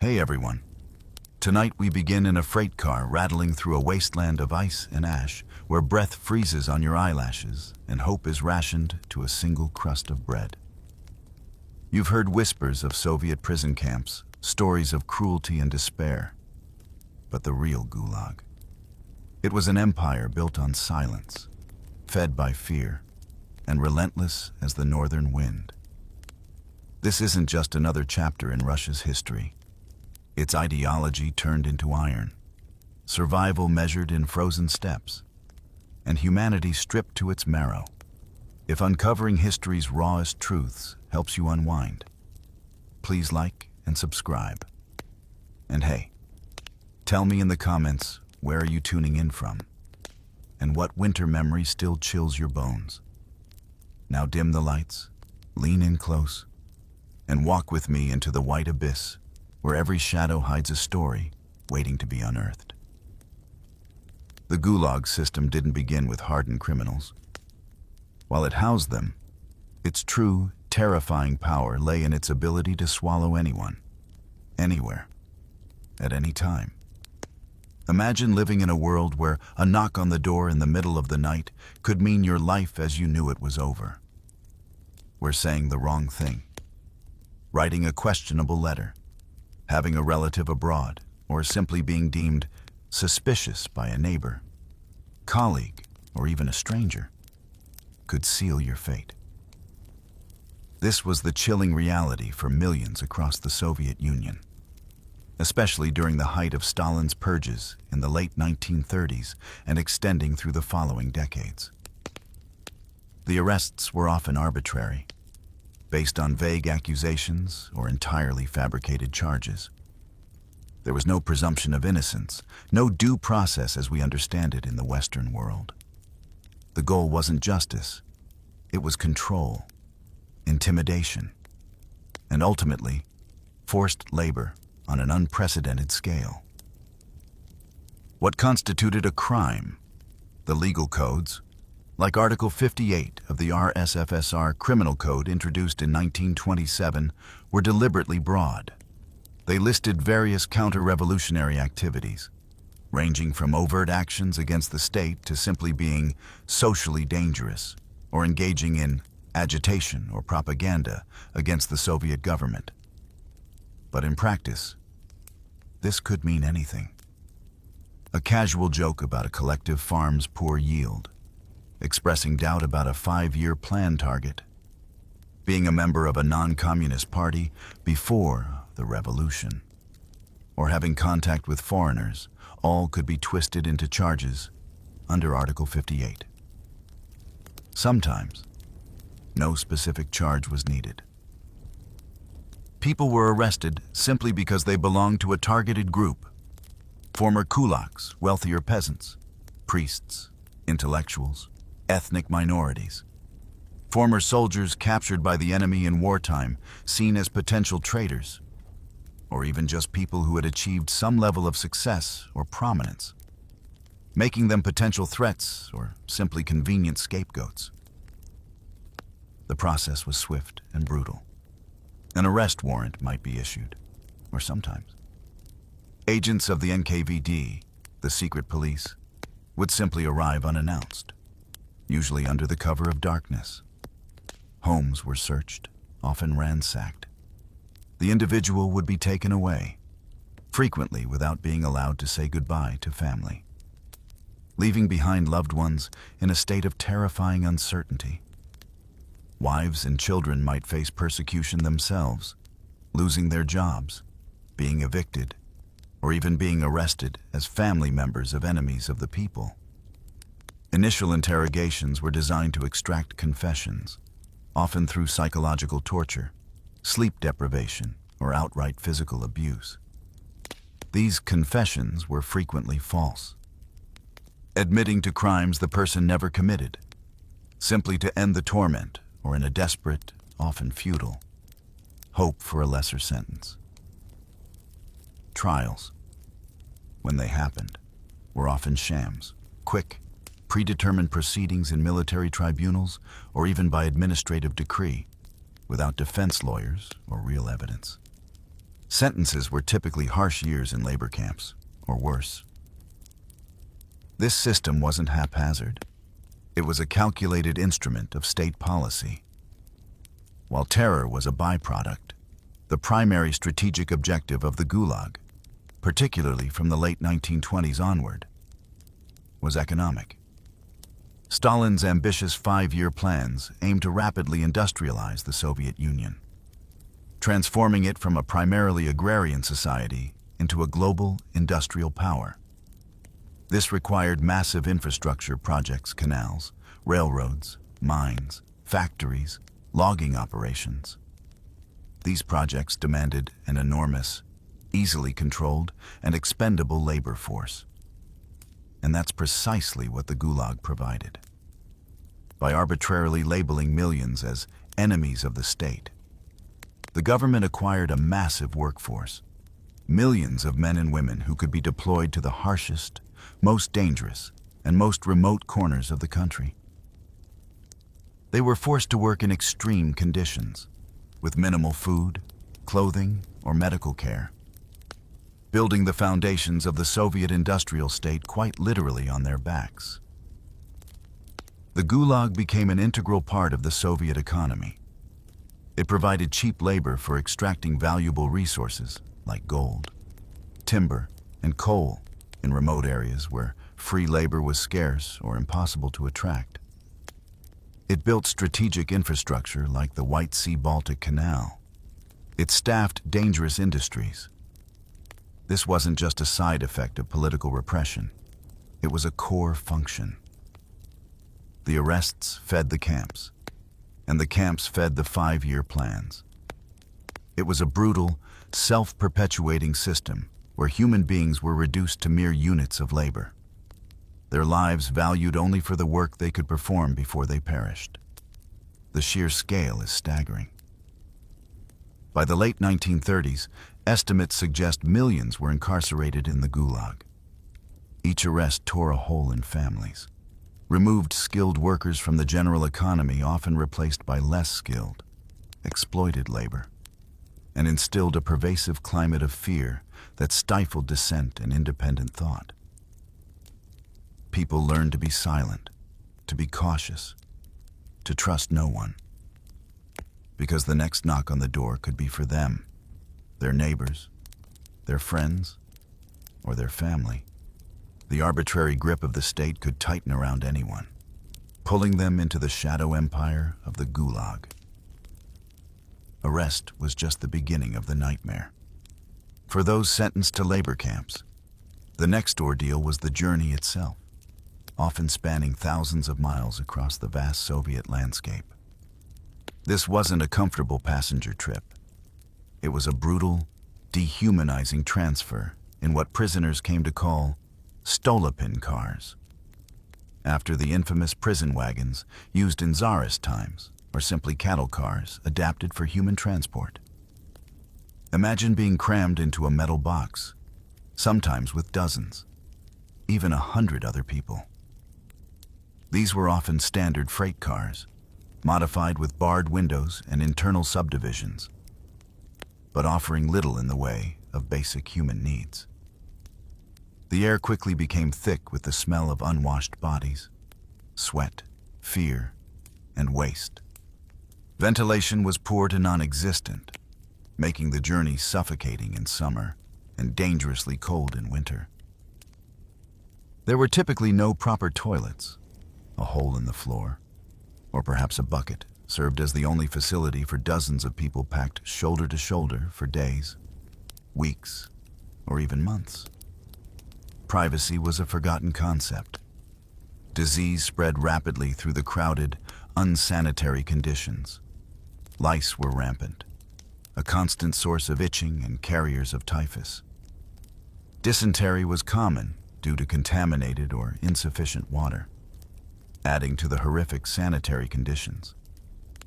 Hey everyone. Tonight we begin in a freight car rattling through a wasteland of ice and ash where breath freezes on your eyelashes and hope is rationed to a single crust of bread. You've heard whispers of Soviet prison camps, stories of cruelty and despair. But the real Gulag. It was an empire built on silence, fed by fear, and relentless as the northern wind. This isn't just another chapter in Russia's history. Its ideology turned into iron, survival measured in frozen steppes, and humanity stripped to its marrow. If uncovering history's rawest truths helps you unwind, please like and subscribe. And hey, tell me in the comments, where are you tuning in from? And what winter memory still chills your bones? Now dim the lights, lean in close, and walk with me into the white abyss where every shadow hides a story waiting to be unearthed. The Gulag system didn't begin with hardened criminals. While it housed them, its true, terrifying power lay in its ability to swallow anyone, anywhere, at any time. Imagine living in a world where a knock on the door in the middle of the night could mean your life as you knew it was over. Where saying the wrong thing, writing a questionable letter, having a relative abroad, or simply being deemed suspicious by a neighbor, colleague, or even a stranger, could seal your fate. This was the chilling reality for millions across the Soviet Union, especially during the height of Stalin's purges in the late 1930s and extending through the following decades. The arrests were often arbitrary, based on vague accusations or entirely fabricated charges. There was no presumption of innocence, no due process as we understand it in the Western world. The goal wasn't justice, it was control, intimidation, and ultimately, forced labor on an unprecedented scale. What constituted a crime? The legal codes, like Article 58 of the RSFSR Criminal Code introduced in 1927, were deliberately broad. They listed various counter-revolutionary activities, ranging from overt actions against the state to simply being socially dangerous or engaging in agitation or propaganda against the Soviet government. But in practice, this could mean anything. A casual joke about a collective farm's poor yield, expressing doubt about a 5-year plan target, being a member of a non-communist party before the revolution, or having contact with foreigners, all could be twisted into charges under Article 58. Sometimes, no specific charge was needed. People were arrested simply because they belonged to a targeted group: former kulaks, wealthier peasants, priests, intellectuals, ethnic minorities, former soldiers captured by the enemy in wartime, seen as potential traitors, or even just people who had achieved some level of success or prominence, making them potential threats or simply convenient scapegoats. The process was swift and brutal. An arrest warrant might be issued, or sometimes agents of the NKVD, the secret police, would simply arrive unannounced, usually under the cover of darkness. Homes were searched, often ransacked. The individual would be taken away, frequently without being allowed to say goodbye to family, leaving behind loved ones in a state of terrifying uncertainty. Wives and children might face persecution themselves, losing their jobs, being evicted, or even being arrested as family members of enemies of the people. Initial interrogations were designed to extract confessions, often through psychological torture, sleep deprivation, or outright physical abuse. These confessions were frequently false, admitting to crimes the person never committed, simply to end the torment or, in a desperate, often futile, hope for a lesser sentence. Trials, when they happened, were often shams, quick, predetermined proceedings in military tribunals or even by administrative decree, without defense lawyers or real evidence. Sentences were typically harsh years in labor camps, or worse. This system wasn't haphazard. It was a calculated instrument of state policy. While terror was a byproduct, the primary strategic objective of the Gulag, particularly from the late 1920s onward, was economic. Stalin's ambitious 5-year plans aimed to rapidly industrialize the Soviet Union, transforming it from a primarily agrarian society into a global industrial power. This required massive infrastructure projects, canals, railroads, mines, factories, logging operations. These projects demanded an enormous, easily controlled, and expendable labor force. And that's precisely what the Gulag provided. By arbitrarily labeling millions as enemies of the state, the government acquired a massive workforce, millions of men and women who could be deployed to the harshest, most dangerous, and most remote corners of the country. They were forced to work in extreme conditions, with minimal food, clothing, or medical care, building the foundations of the Soviet industrial state quite literally on their backs. The Gulag became an integral part of the Soviet economy. It provided cheap labor for extracting valuable resources like gold, timber, and coal in remote areas where free labor was scarce or impossible to attract. It built strategic infrastructure like the White Sea-Baltic Canal. It staffed dangerous industries. This wasn't just a side effect of political repression. It was a core function. The arrests fed the camps, and the camps fed the 5-year plans. It was a brutal, self-perpetuating system where human beings were reduced to mere units of labor, their lives valued only for the work they could perform before they perished. The sheer scale is staggering. By the late 1930s, estimates suggest millions were incarcerated in the Gulag. Each arrest tore a hole in families, removed skilled workers from the general economy, often replaced by less skilled, exploited labor, and instilled a pervasive climate of fear that stifled dissent and independent thought. People learned to be silent, to be cautious, to trust no one, because the next knock on the door could be for them, their neighbors, their friends, or their family. The arbitrary grip of the state could tighten around anyone, pulling them into the shadow empire of the Gulag. Arrest was just the beginning of the nightmare. For those sentenced to labor camps, the next ordeal was the journey itself, often spanning thousands of miles across the vast Soviet landscape. This wasn't a comfortable passenger trip. It was a brutal, dehumanizing transfer in what prisoners came to call Stolopin cars, after the infamous prison wagons used in Tsarist times, or simply cattle cars adapted for human transport. Imagine being crammed into a metal box, sometimes with dozens, even 100 other people. These were often standard freight cars, modified with barred windows and internal subdivisions, but offering little in the way of basic human needs. The air quickly became thick with the smell of unwashed bodies, sweat, fear, and waste. Ventilation was poor to non-existent, making the journey suffocating in summer and dangerously cold in winter. There were typically no proper toilets. A hole in the floor, or perhaps a bucket, served as the only facility for dozens of people packed shoulder to shoulder for days, weeks, or even months. Privacy was a forgotten concept. Disease spread rapidly through the crowded, unsanitary conditions. Lice were rampant, a constant source of itching and carriers of typhus. Dysentery was common due to contaminated or insufficient water, adding to the horrific sanitary conditions.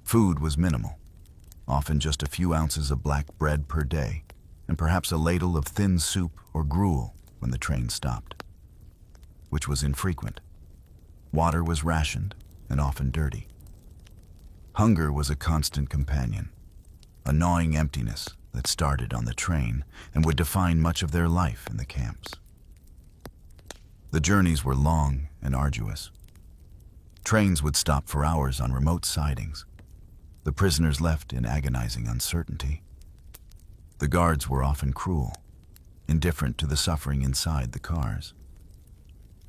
Food was minimal, often just a few ounces of black bread per day, and perhaps a ladle of thin soup or gruel when the train stopped, which was infrequent. Water was rationed and often dirty. Hunger was a constant companion, a gnawing emptiness that started on the train and would define much of their life in the camps. The journeys were long and arduous. Trains would stop for hours on remote sidings, the prisoners left in agonizing uncertainty. The guards were often cruel, indifferent to the suffering inside the cars.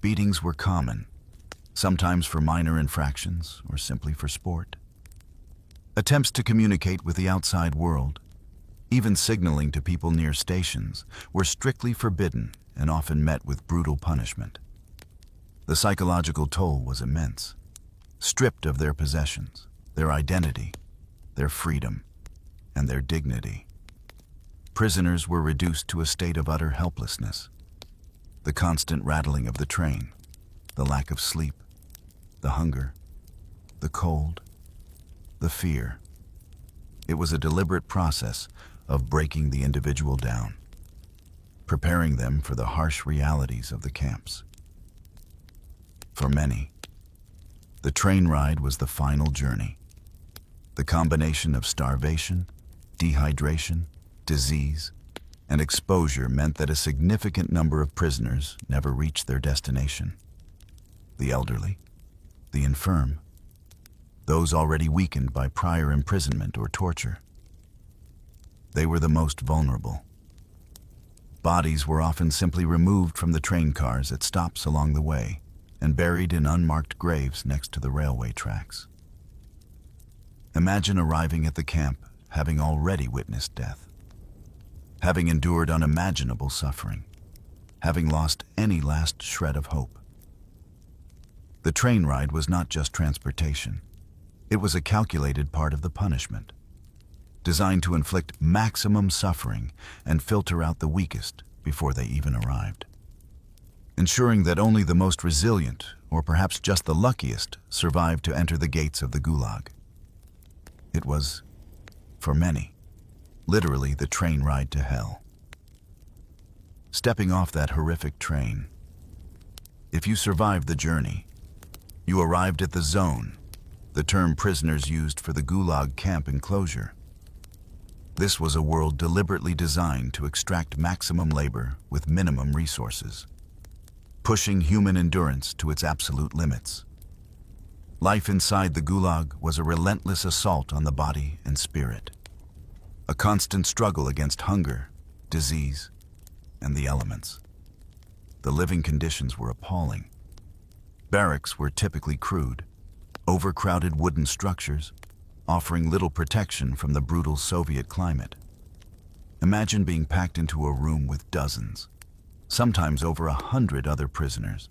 Beatings were common, sometimes for minor infractions or simply for sport. Attempts to communicate with the outside world, even signaling to people near stations, were strictly forbidden and often met with brutal punishment. The psychological toll was immense. Stripped of their possessions, their identity, their freedom, and their dignity, prisoners were reduced to a state of utter helplessness. The constant rattling of the train, the lack of sleep, the hunger, the cold, the fear. It was a deliberate process of breaking the individual down, preparing them for the harsh realities of the camps. For many, the train ride was the final journey. The combination of starvation, dehydration, disease, and exposure meant that a significant number of prisoners never reached their destination. The elderly, the infirm, those already weakened by prior imprisonment or torture. They were the most vulnerable. Bodies were often simply removed from the train cars at stops along the way and buried in unmarked graves next to the railway tracks. Imagine arriving at the camp having already witnessed death, having endured unimaginable suffering, having lost any last shred of hope. The train ride was not just transportation. It was a calculated part of the punishment, designed to inflict maximum suffering and filter out the weakest before they even arrived, ensuring that only the most resilient, or perhaps just the luckiest, survived to enter the gates of the Gulag. It was, for many, literally the train ride to hell. Stepping off that horrific train, if you survived the journey, you arrived at the zone, the term prisoners used for the Gulag camp enclosure. This was a world deliberately designed to extract maximum labor with minimum resources, pushing human endurance to its absolute limits. Life inside the Gulag was a relentless assault on the body and spirit, a constant struggle against hunger, disease, and the elements. The living conditions were appalling. Barracks were typically crude, overcrowded wooden structures, offering little protection from the brutal Soviet climate. Imagine being packed into a room with dozens, sometimes over 100 other prisoners,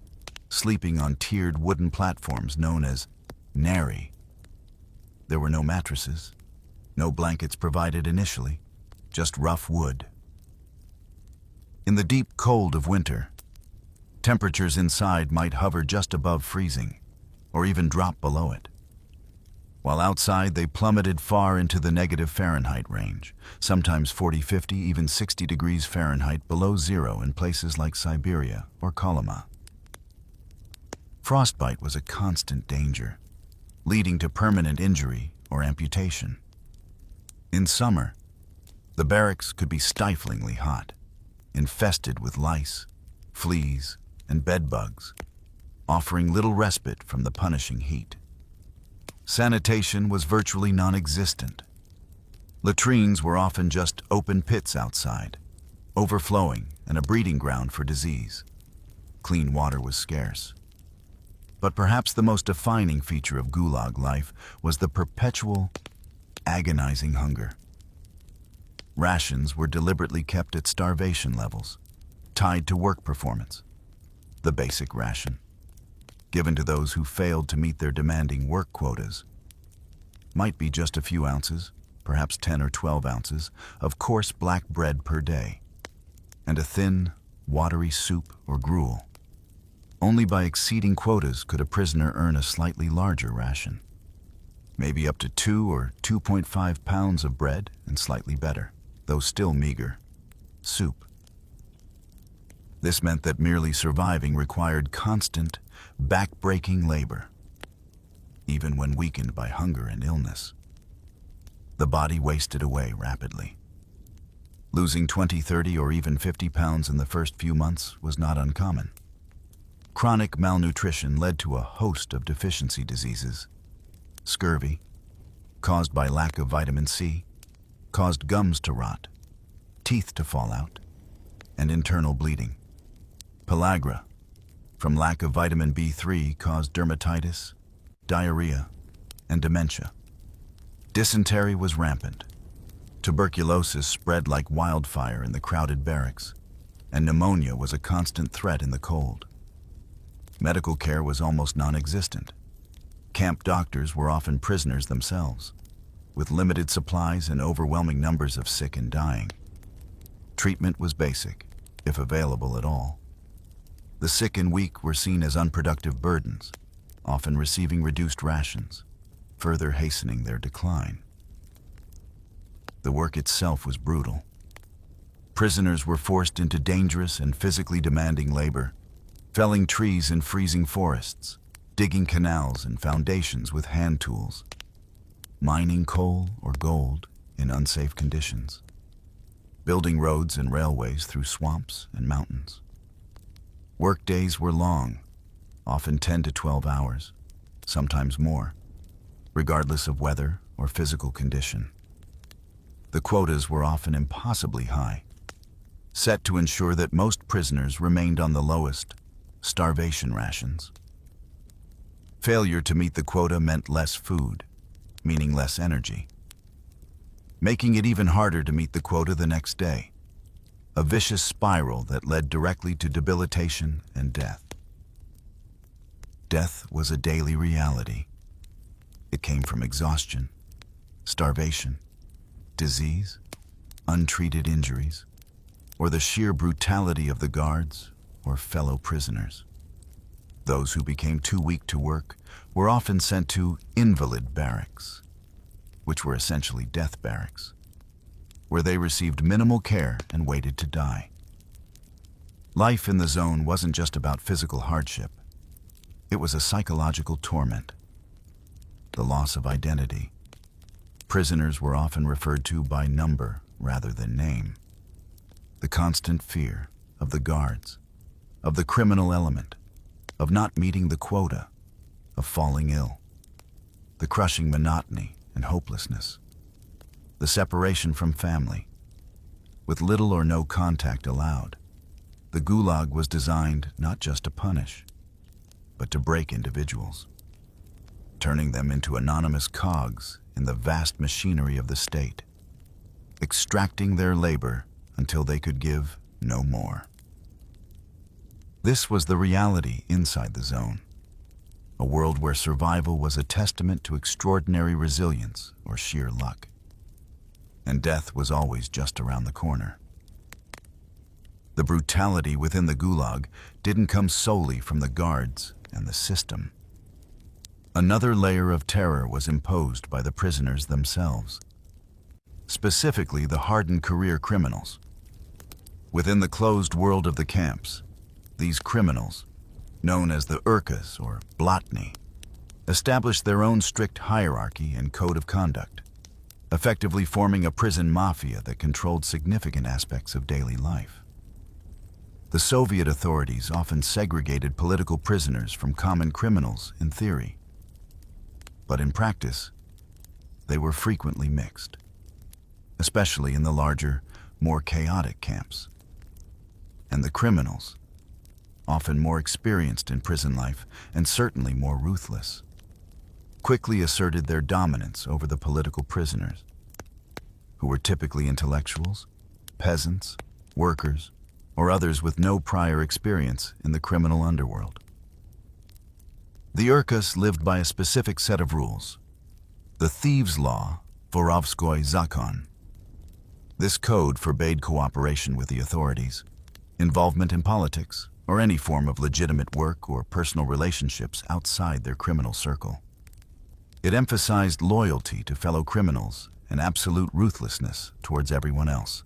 sleeping on tiered wooden platforms known as nari. There were no mattresses, no blankets provided initially, just rough wood. In the deep cold of winter, temperatures inside might hover just above freezing, or even drop below it. While outside, they plummeted far into the negative Fahrenheit range, sometimes 40, 50, even 60 degrees Fahrenheit below zero in places like Siberia or Kolyma. Frostbite was a constant danger, leading to permanent injury or amputation. In summer, the barracks could be stiflingly hot, infested with lice, fleas, and bed bugs, offering little respite from the punishing heat. Sanitation was virtually non-existent. Latrines were often just open pits outside, overflowing and a breeding ground for disease. Clean water was scarce. But perhaps the most defining feature of Gulag life was the perpetual, agonizing hunger. Rations were deliberately kept at starvation levels, tied to work performance. The basic ration, given to those who failed to meet their demanding work quotas, might be just a few ounces, perhaps 10 or 12 ounces, of coarse black bread per day, and a thin, watery soup or gruel. Only by exceeding quotas could a prisoner earn a slightly larger ration, maybe up to 2 or 2.5 pounds of bread and slightly better, though still meager, soup. This meant that merely surviving required constant, back-breaking labor, even when weakened by hunger and illness. The body wasted away rapidly. Losing 20, 30, or even 50 pounds in the first few months was not uncommon. Chronic malnutrition led to a host of deficiency diseases. Scurvy, caused by lack of vitamin C, caused gums to rot, teeth to fall out, and internal bleeding. Pellagra, from lack of vitamin B3, caused dermatitis, diarrhea, and dementia. Dysentery was rampant. Tuberculosis spread like wildfire in the crowded barracks, and pneumonia was a constant threat in the cold. Medical care was almost non-existent. Camp doctors were often prisoners themselves, with limited supplies and overwhelming numbers of sick and dying. Treatment was basic, if available at all. The sick and weak were seen as unproductive burdens, often receiving reduced rations, further hastening their decline. The work itself was brutal. Prisoners were forced into dangerous and physically demanding labor, felling trees in freezing forests, digging canals and foundations with hand tools, mining coal or gold in unsafe conditions, building roads and railways through swamps and mountains. Work days were long, often 10 to 12 hours, sometimes more, regardless of weather or physical condition. The quotas were often impossibly high, set to ensure that most prisoners remained on the lowest, starvation rations. Failure to meet the quota meant less food, meaning less energy, making it even harder to meet the quota the next day, a vicious spiral that led directly to debilitation and death. Death was a daily reality. It came from exhaustion, starvation, disease, untreated injuries, or the sheer brutality of the guards or fellow prisoners. Those who became too weak to work were often sent to invalid barracks, which were essentially death barracks, where they received minimal care and waited to die. Life in the zone wasn't just about physical hardship. It was a psychological torment. The loss of identity. Prisoners were often referred to by number rather than name. The constant fear of the guards, of the criminal element, of not meeting the quota, of falling ill. The crushing monotony and hopelessness. The separation from family. With little or no contact allowed, the Gulag was designed not just to punish, but to break individuals, turning them into anonymous cogs in the vast machinery of the state, extracting their labor until they could give no more. This was the reality inside the zone, a world where survival was a testament to extraordinary resilience or sheer luck, and death was always just around the corner. The brutality within the Gulag didn't come solely from the guards and the system. Another layer of terror was imposed by the prisoners themselves, specifically the hardened career criminals. Within the closed world of the camps, these criminals, known as the urkas or blotny, established their own strict hierarchy and code of conduct, effectively forming a prison mafia that controlled significant aspects of daily life. The Soviet authorities often segregated political prisoners from common criminals in theory, but in practice, they were frequently mixed, especially in the larger, more chaotic camps. And the criminals, often more experienced in prison life and certainly more ruthless, quickly asserted their dominance over the political prisoners, who were typically intellectuals, peasants, workers, or others with no prior experience in the criminal underworld. The urkas lived by a specific set of rules, the thieves' law, Vorovskoy Zakon. This code forbade cooperation with the authorities, involvement in politics, or any form of legitimate work or personal relationships outside their criminal circle. It emphasized loyalty to fellow criminals and absolute ruthlessness towards everyone else,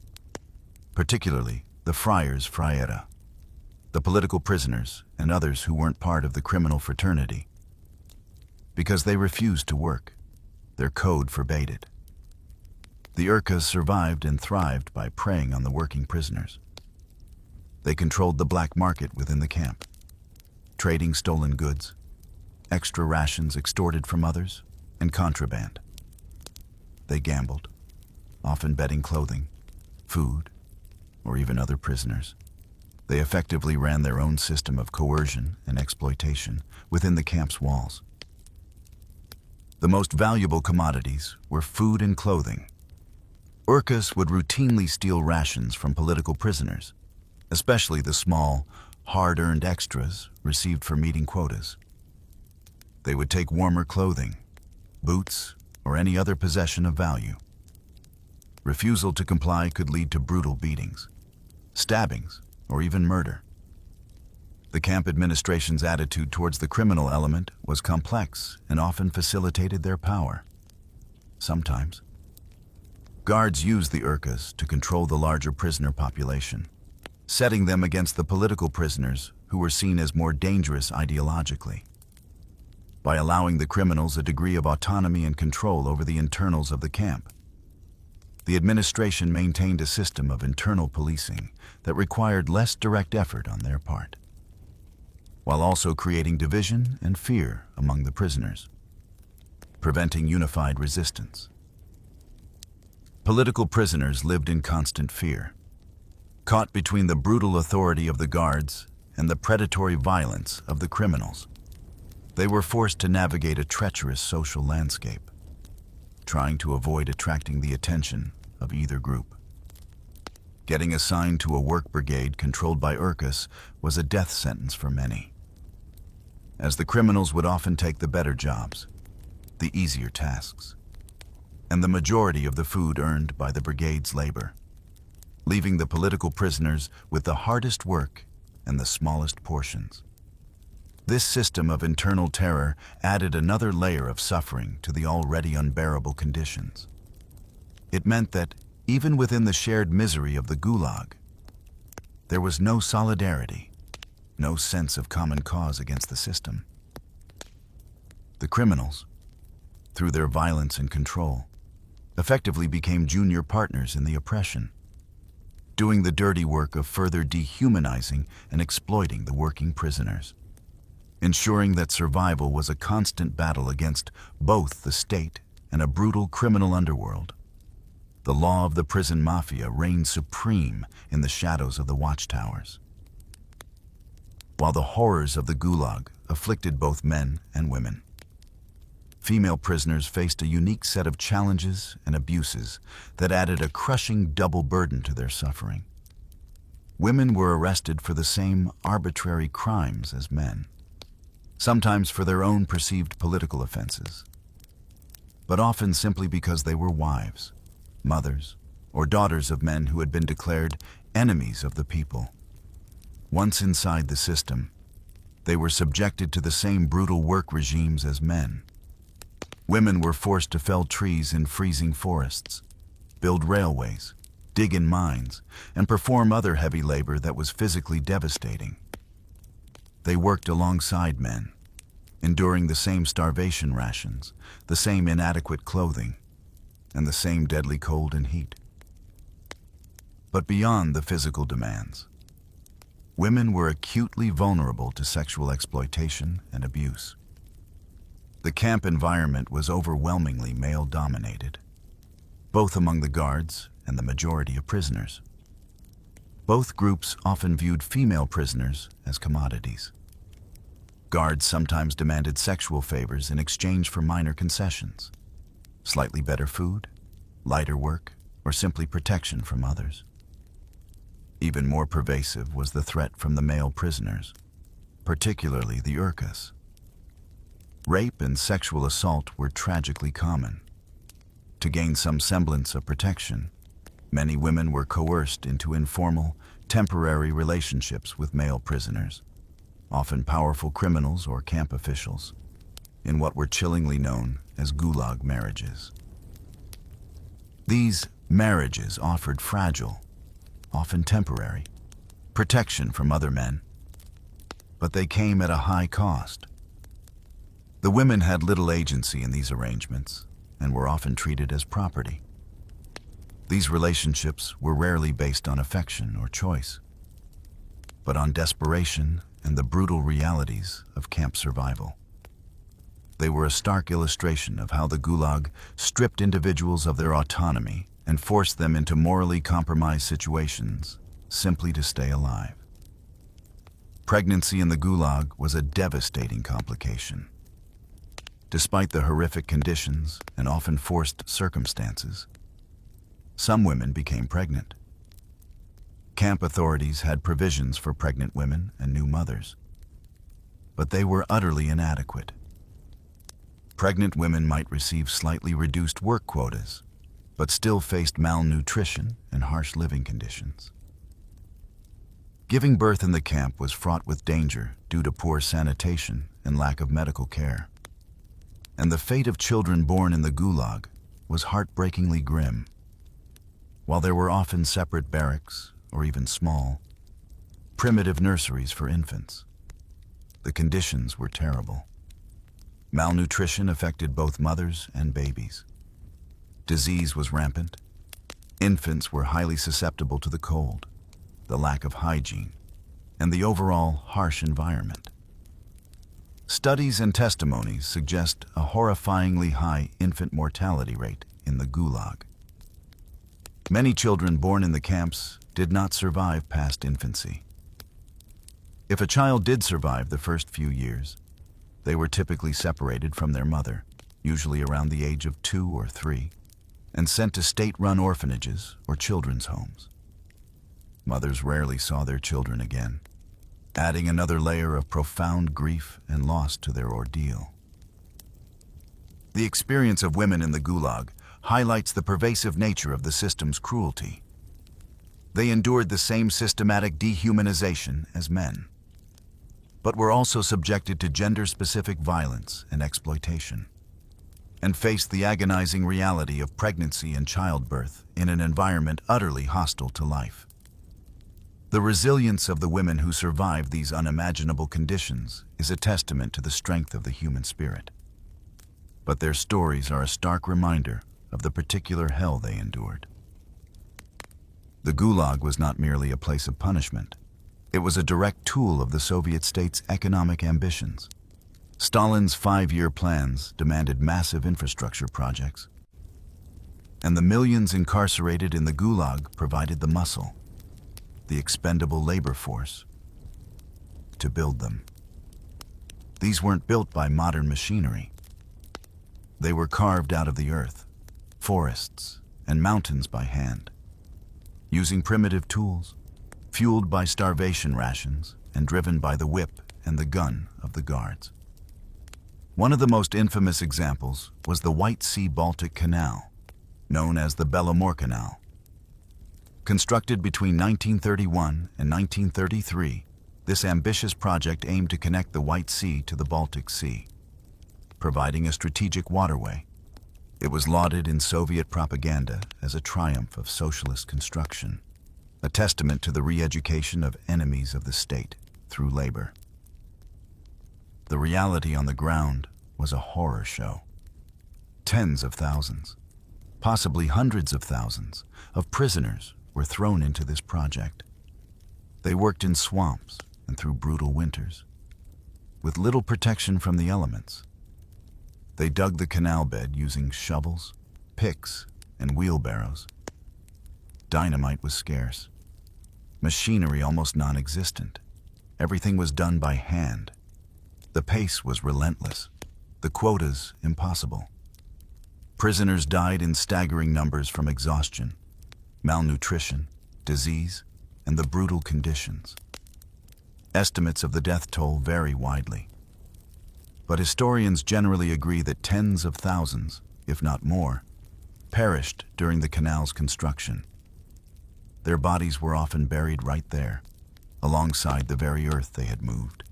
particularly the friars friera, the political prisoners, and others who weren't part of the criminal fraternity. Because they refused to work, their code forbade it. The Urkas survived and thrived by preying on the working prisoners. They controlled the black market within the camp, trading stolen goods, extra rations extorted from others, and contraband. They gambled, often betting clothing, food, or even other prisoners. They effectively ran their own system of coercion and exploitation within the camp's walls. The most valuable commodities were food and clothing. Urkas would routinely steal rations from political prisoners, especially the small, hard-earned extras received for meeting quotas. They would take warmer clothing, boots, or any other possession of value. Refusal to comply could lead to brutal beatings, stabbings, or even murder. The camp administration's attitude towards the criminal element was complex and often facilitated their power. Sometimes, guards used the Urkas to control the larger prisoner population, setting them against the political prisoners who were seen as more dangerous ideologically. By allowing the criminals a degree of autonomy and control over the internals of the camp, the administration maintained a system of internal policing that required less direct effort on their part, while also creating division and fear among the prisoners, preventing unified resistance. Political prisoners lived in constant fear, caught between the brutal authority of the guards and the predatory violence of the criminals. They were forced to navigate a treacherous social landscape, trying to avoid attracting the attention of either group. Getting assigned to a work brigade controlled by Urkas was a death sentence for many, as the criminals would often take the better jobs, the easier tasks, and the majority of the food earned by the brigade's labor, leaving the political prisoners with the hardest work and the smallest portions. This system of internal terror added another layer of suffering to the already unbearable conditions. It meant that, even within the shared misery of the Gulag, there was no solidarity, no sense of common cause against the system. The criminals, through their violence and control, effectively became junior partners in the oppression, doing the dirty work of further dehumanizing and exploiting the working prisoners, ensuring that survival was a constant battle against both the state and a brutal criminal underworld. The law of the prison mafia reigned supreme in the shadows of the watchtowers, while the horrors of the Gulag afflicted both men and women. Female prisoners faced a unique set of challenges and abuses that added a crushing double burden to their suffering. Women were arrested for the same arbitrary crimes as men, sometimes for their own perceived political offenses, but often simply because they were wives, mothers, or daughters of men who had been declared enemies of the people. Once inside the system, they were subjected to the same brutal work regimes as men. Women were forced to fell trees in freezing forests, build railways, dig in mines, and perform other heavy labor that was physically devastating. They worked alongside men, enduring the same starvation rations, the same inadequate clothing, and the same deadly cold and heat. But beyond the physical demands, women were acutely vulnerable to sexual exploitation and abuse. The camp environment was overwhelmingly male-dominated, both among the guards and the majority of prisoners. Both groups often viewed female prisoners as commodities. Guards sometimes demanded sexual favors in exchange for minor concessions, slightly better food, lighter work, or simply protection from others. Even more pervasive was the threat from the male prisoners, particularly the Urkas. Rape and sexual assault were tragically common. To gain some semblance of protection, many women were coerced into informal, temporary relationships with male prisoners, often powerful criminals or camp officials, in what were chillingly known as Gulag marriages. These marriages offered fragile, often temporary, protection from other men, but they came at a high cost. The women had little agency in these arrangements and were often treated as property. These relationships were rarely based on affection or choice, but on desperation and the brutal realities of camp survival. They were a stark illustration of how the Gulag stripped individuals of their autonomy and forced them into morally compromised situations simply to stay alive. Pregnancy in the Gulag was a devastating complication. Despite the horrific conditions and often forced circumstances, some women became pregnant. Camp authorities had provisions for pregnant women and new mothers, but they were utterly inadequate. Pregnant women might receive slightly reduced work quotas, but still faced malnutrition and harsh living conditions. Giving birth in the camp was fraught with danger due to poor sanitation and lack of medical care. And the fate of children born in the Gulag was heartbreakingly grim. While there were often separate barracks, or even small, primitive nurseries for infants, the conditions were terrible. Malnutrition affected both mothers and babies. Disease was rampant. Infants were highly susceptible to the cold, the lack of hygiene, and the overall harsh environment. Studies and testimonies suggest a horrifyingly high infant mortality rate in the Gulag. Many children born in the camps did not survive past infancy. If a child did survive the first few years, they were typically separated from their mother, usually around the age of 2 or 3, and sent to state-run orphanages or children's homes. Mothers rarely saw their children again, adding another layer of profound grief and loss to their ordeal. The experience of women in the Gulag highlights the pervasive nature of the system's cruelty. They endured the same systematic dehumanization as men, but were also subjected to gender-specific violence and exploitation, and faced the agonizing reality of pregnancy and childbirth in an environment utterly hostile to life. The resilience of the women who survived these unimaginable conditions is a testament to the strength of the human spirit. But their stories are a stark reminder of the particular hell they endured. The Gulag was not merely a place of punishment. It was a direct tool of the Soviet state's economic ambitions. Stalin's 5-year plans demanded massive infrastructure projects, and the millions incarcerated in the Gulag provided the muscle, the expendable labor force, to build them. These weren't built by modern machinery. They were carved out of the earth, forests, and mountains by hand, using primitive tools, fueled by starvation rations and driven by the whip and the gun of the guards. One of the most infamous examples was the White Sea-Baltic Canal, known as the Belomor Canal. Constructed between 1931 and 1933, this ambitious project aimed to connect the White Sea to the Baltic Sea, providing a strategic waterway. It was lauded in Soviet propaganda as a triumph of socialist construction, a testament to the re-education of enemies of the state through labor. The reality on the ground was a horror show. Tens of thousands, possibly hundreds of thousands, of prisoners were thrown into this project. They worked in swamps and through brutal winters, with little protection from the elements. They dug the canal bed using shovels, picks, and wheelbarrows. Dynamite was scarce. Machinery almost non-existent. Everything was done by hand. The pace was relentless. The quotas impossible. Prisoners died in staggering numbers from exhaustion, malnutrition, disease, and the brutal conditions. Estimates of the death toll vary widely, but historians generally agree that tens of thousands, if not more, perished during the canal's construction. Their bodies were often buried right there, alongside the very earth they had moved,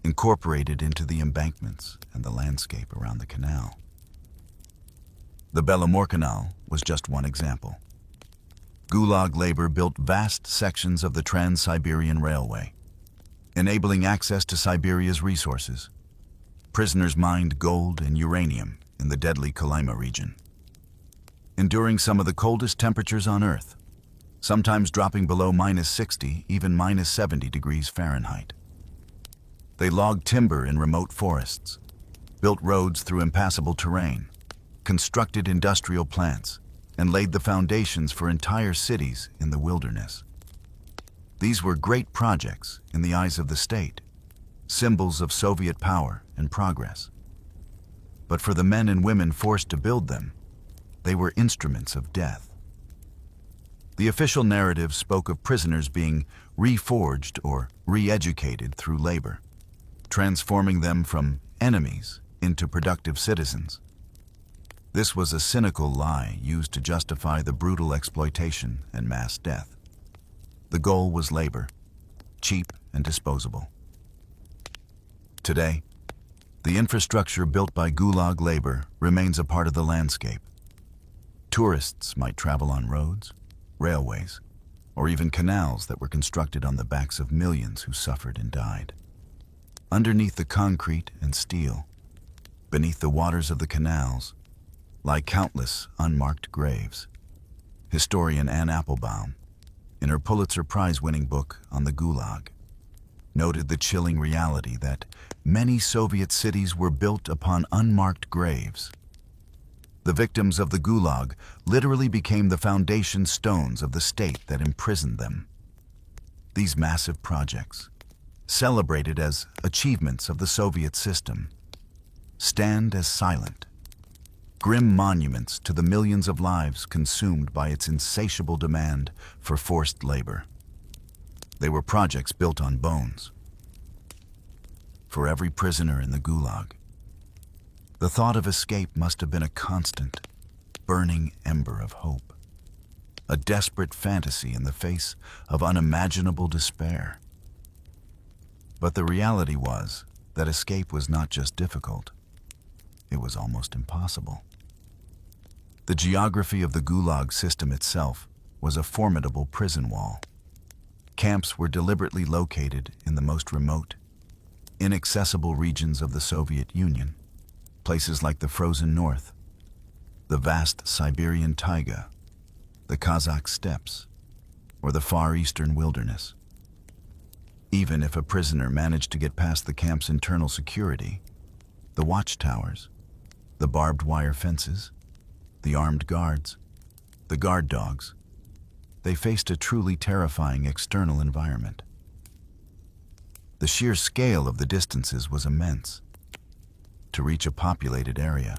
incorporated into the embankments and the landscape around the canal. The Belomor Canal was just one example. Gulag labor built vast sections of the Trans-Siberian Railway, enabling access to Siberia's resources. Prisoners mined gold and uranium in the deadly Kolyma region. enduring some of the coldest temperatures on Earth, sometimes dropping below -60, even -70 degrees Fahrenheit. They logged timber in remote forests, built roads through impassable terrain, constructed industrial plants, and laid the foundations for entire cities in the wilderness. These were great projects in the eyes of the state, symbols of Soviet power and progress. But for the men and women forced to build them, they were instruments of death. The official narrative spoke of prisoners being reforged or re-educated through labor, transforming them from enemies into productive citizens. This was a cynical lie used to justify the brutal exploitation and mass death. The goal was labor, cheap and disposable. Today, the infrastructure built by Gulag labor remains a part of the landscape. Tourists might travel on roads, railways, or even canals that were constructed on the backs of millions who suffered and died. Underneath the concrete and steel, beneath the waters of the canals, lie countless unmarked graves. Historian Anne Applebaum, in her Pulitzer Prize-winning book on the Gulag, noted the chilling reality that many Soviet cities were built upon unmarked graves. The victims of the Gulag literally became the foundation stones of the state that imprisoned them. These massive projects, celebrated as achievements of the Soviet system, stand as silent, grim monuments to the millions of lives consumed by its insatiable demand for forced labor. They were projects built on bones. For every prisoner in the Gulag, the thought of escape must have been a constant, burning ember of hope, a desperate fantasy in the face of unimaginable despair. But the reality was that escape was not just difficult, it was almost impossible. The geography of the Gulag system itself was a formidable prison wall. Camps were deliberately located in the most remote, inaccessible regions of the Soviet Union, places like the frozen north, the vast Siberian taiga, the Kazakh steppes, or the Far Eastern wilderness. Even if a prisoner managed to get past the camp's internal security, the watchtowers, the barbed wire fences, the armed guards, the guard dogs, they faced a truly terrifying external environment. The sheer scale of the distances was immense. To reach a populated area,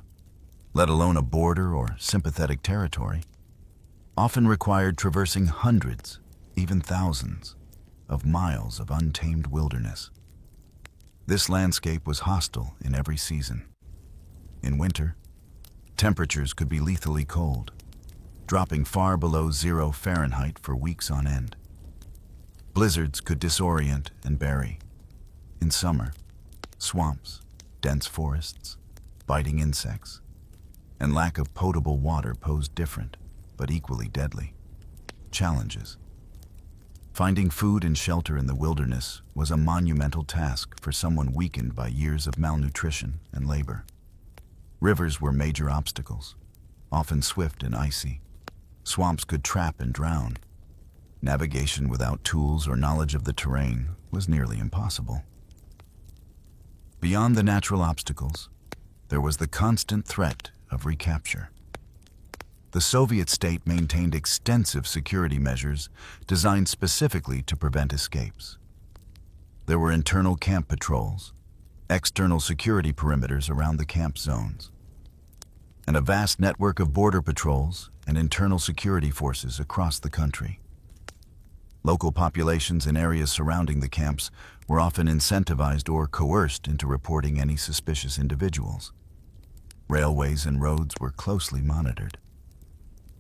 let alone a border or sympathetic territory, often required traversing hundreds, even thousands, of miles of untamed wilderness. This landscape was hostile in every season. In winter, temperatures could be lethally cold, dropping far below 0 Fahrenheit for weeks on end. Blizzards could disorient and bury. In summer, swamps, dense forests, biting insects, and lack of potable water posed different, but equally deadly, challenges. Finding food and shelter in the wilderness was a monumental task for someone weakened by years of malnutrition and labor. Rivers were major obstacles, often swift and icy. Swamps could trap and drown. Navigation without tools or knowledge of the terrain was nearly impossible. Beyond the natural obstacles, there was the constant threat of recapture. The Soviet state maintained extensive security measures designed specifically to prevent escapes. There were internal camp patrols, external security perimeters around the camp zones, and a vast network of border patrols and internal security forces across the country. Local populations in areas surrounding the camps were often incentivized or coerced into reporting any suspicious individuals. Railways and roads were closely monitored.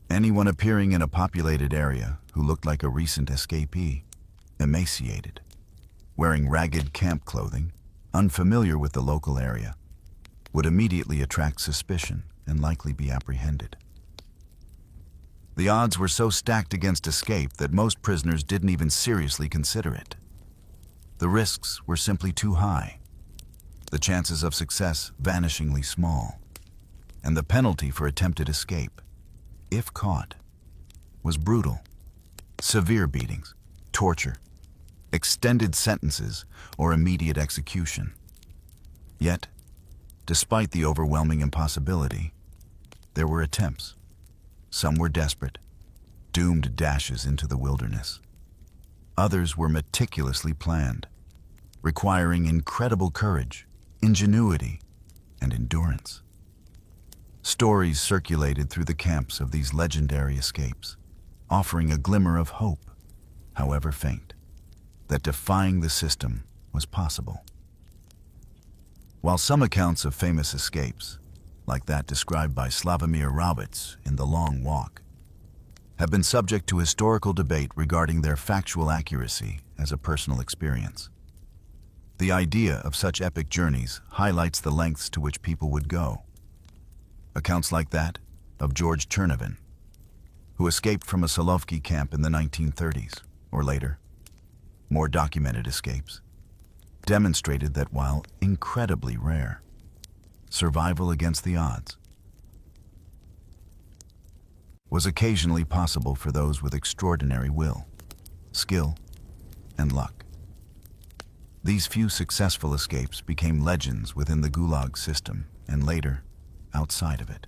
Anyone appearing in a populated area who looked like a recent escapee, emaciated, wearing ragged camp clothing, unfamiliar with the local area, would immediately attract suspicion and likely be apprehended. The odds were so stacked against escape that most prisoners didn't even seriously consider it. The risks were simply too high, the chances of success vanishingly small, and the penalty for attempted escape if caught, was brutal. Severe beatings, torture, extended sentences, or immediate execution. Yet, despite the overwhelming impossibility, there were attempts. Some were desperate, doomed dashes into the wilderness. Others were meticulously planned, requiring incredible courage, ingenuity, and endurance. Stories circulated through the camps of these legendary escapes, offering a glimmer of hope, however faint, that defying the system was possible. While some accounts of famous escapes, like that described by Slavomir Roberts in The Long Walk, have been subject to historical debate regarding their factual accuracy as a personal experience. The idea of such epic journeys highlights the lengths to which people would go. Accounts like that of George Chernovin, who escaped from a Solovki camp in the 1930s, or later, more documented escapes, demonstrated that while incredibly rare, survival against the odds was occasionally possible for those with extraordinary will, skill, and luck. These few successful escapes became legends within the Gulag system and later, outside of it.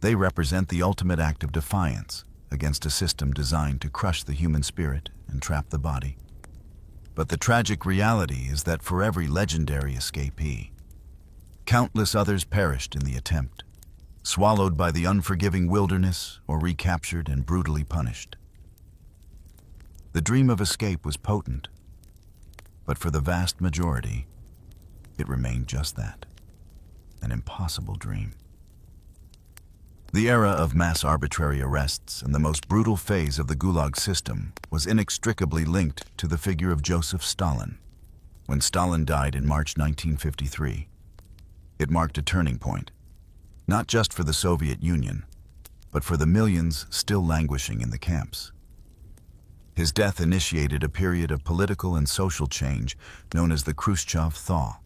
They represent the ultimate act of defiance against a system designed to crush the human spirit and trap the body. But the tragic reality is that for every legendary escapee, countless others perished in the attempt, swallowed by the unforgiving wilderness or recaptured and brutally punished. The dream of escape was potent, but for the vast majority, it remained just that, an impossible dream. The era of mass arbitrary arrests and the most brutal phase of the Gulag system was inextricably linked to the figure of Joseph Stalin. When Stalin died in March 1953, it marked a turning point, not just for the Soviet Union, but for the millions still languishing in the camps. His death initiated a period of political and social change known as the Khrushchev thaw.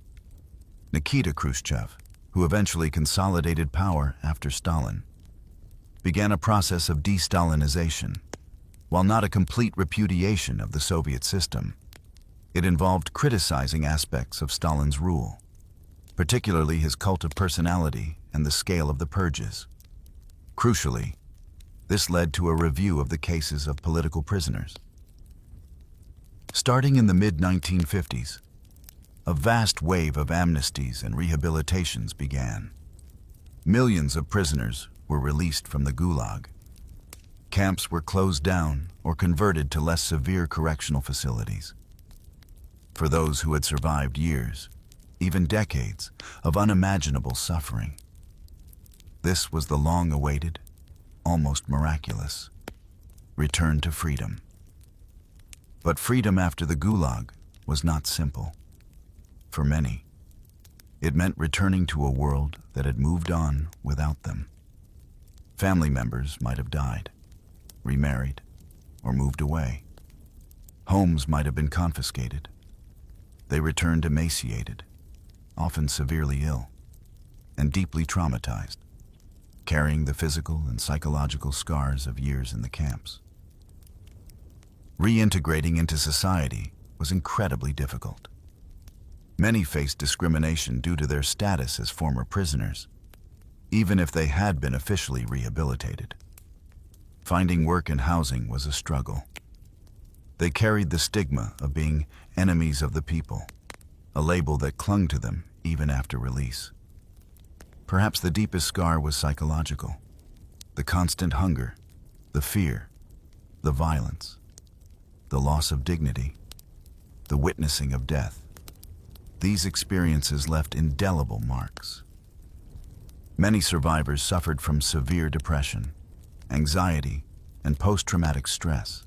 Nikita Khrushchev, who eventually consolidated power after Stalin, began a process of de-Stalinization. While not a complete repudiation of the Soviet system, it involved criticizing aspects of Stalin's rule, particularly his cult of personality and the scale of the purges. Crucially, this led to a review of the cases of political prisoners. Starting in the mid-1950s, a vast wave of amnesties and rehabilitations began. Millions of prisoners were released from the Gulag. Camps were closed down or converted to less severe correctional facilities. For those who had survived years, even decades, of unimaginable suffering, this was the long-awaited, almost miraculous, return to freedom. But freedom after the Gulag was not simple. For many, it meant returning to a world that had moved on without them. Family members might have died, remarried, or moved away. Homes might have been confiscated. They returned emaciated, often severely ill, and deeply traumatized, carrying the physical and psychological scars of years in the camps. Reintegrating into society was incredibly difficult. Many faced discrimination due to their status as former prisoners, even if they had been officially rehabilitated. Finding work and housing was a struggle. They carried the stigma of being enemies of the people, a label that clung to them even after release. Perhaps the deepest scar was psychological. The constant hunger, the fear, the violence, the loss of dignity, the witnessing of death. These experiences left indelible marks. Many survivors suffered from severe depression, anxiety, and post-traumatic stress.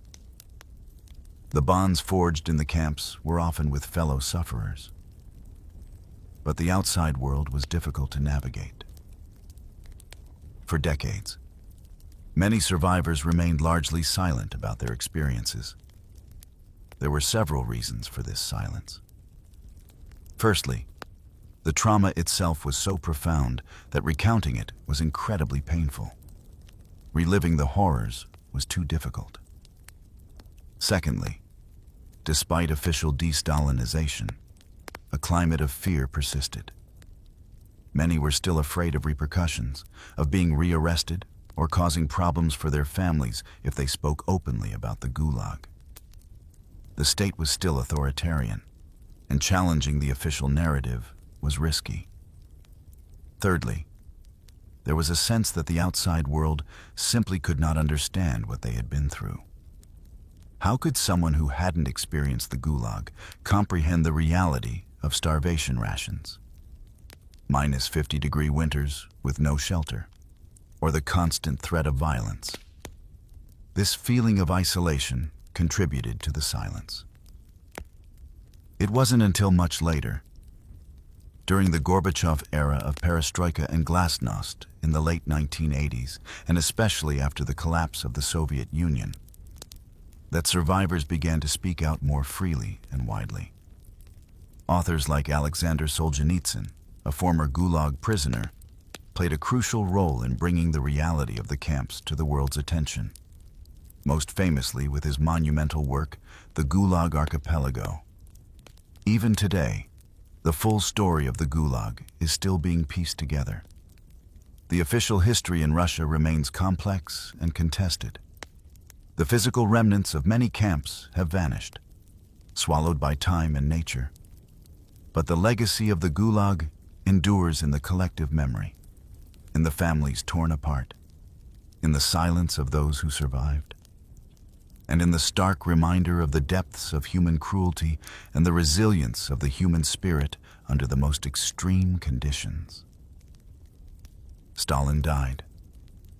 The bonds forged in the camps were often with fellow sufferers. But the outside world was difficult to navigate. For decades, many survivors remained largely silent about their experiences. There were several reasons for this silence. Firstly, the trauma itself was so profound that recounting it was incredibly painful. Reliving the horrors was too difficult. Secondly, despite official de-Stalinization, a climate of fear persisted. Many were still afraid of repercussions, of being rearrested or causing problems for their families if they spoke openly about the Gulag. The state was still authoritarian, and challenging the official narrative was risky. Thirdly, there was a sense that the outside world simply could not understand what they had been through. How could someone who hadn't experienced the Gulag comprehend the reality of starvation rations, minus 50-degree winters with no shelter, or the constant threat of violence? This feeling of isolation contributed to the silence. It wasn't until much later, during the Gorbachev era of perestroika and glasnost in the late 1980s, and especially after the collapse of the Soviet Union, that survivors began to speak out more freely and widely. Authors like Alexander Solzhenitsyn, a former Gulag prisoner, played a crucial role in bringing the reality of the camps to the world's attention, most famously with his monumental work, The Gulag Archipelago. Even today, the full story of the Gulag is still being pieced together. The official history in Russia remains complex and contested. The physical remnants of many camps have vanished, swallowed by time and nature. But the legacy of the Gulag endures in the collective memory, in the families torn apart, in the silence of those who survived, and in the stark reminder of the depths of human cruelty and the resilience of the human spirit under the most extreme conditions. Stalin died,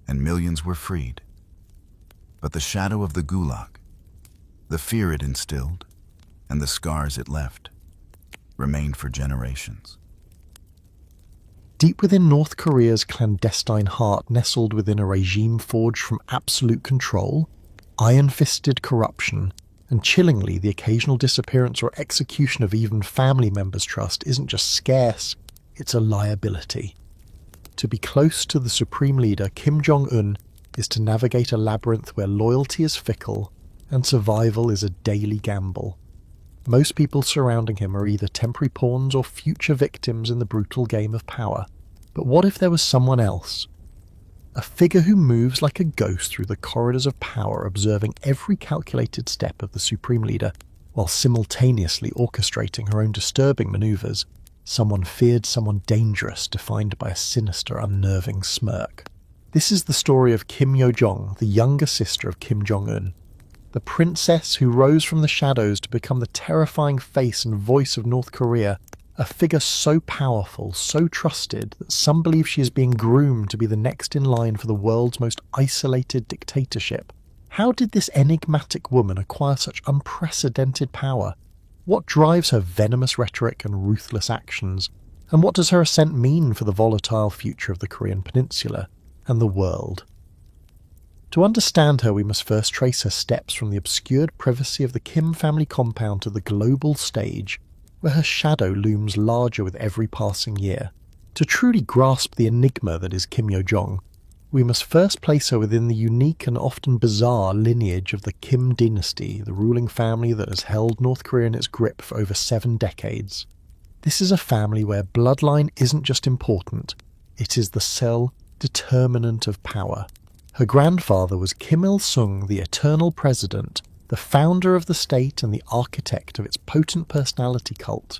and millions were freed. But the shadow of the Gulag, the fear it instilled, and the scars it left, remained for generations. Deep within North Korea's clandestine heart, nestled within a regime forged from absolute control, iron-fisted corruption, and chillingly the occasional disappearance or execution of even family members' trust isn't just scarce, it's a liability. To be close to the supreme leader, Kim Jong-un, is to navigate a labyrinth where loyalty is fickle and survival is a daily gamble. Most people surrounding him are either temporary pawns or future victims in the brutal game of power. But what if there was someone else? A figure who moves like a ghost through the corridors of power, observing every calculated step of the supreme leader, while simultaneously orchestrating her own disturbing maneuvers. Someone feared, someone dangerous, defined by a sinister, unnerving smirk. This is the story of Kim Yo-jong, the younger sister of Kim Jong-un, the princess who rose from the shadows to become the terrifying face and voice of North Korea, a figure so powerful, so trusted, that some believe she is being groomed to be the next in line for the world's most isolated dictatorship. How did this enigmatic woman acquire such unprecedented power? What drives her venomous rhetoric and ruthless actions? And what does her ascent mean for the volatile future of the Korean peninsula and the world? To understand her, we must first trace her steps from the obscured privacy of the Kim family compound to the global stage, where her shadow looms larger with every passing year. To truly grasp the enigma that is Kim Yo-jong, we must first place her within the unique and often bizarre lineage of the Kim dynasty, the ruling family that has held North Korea in its grip for over 7 decades. This is a family where bloodline isn't just important, it is the sole determinant of power. Her grandfather was Kim Il-sung, the eternal president, the founder of the state and the architect of its potent personality cult.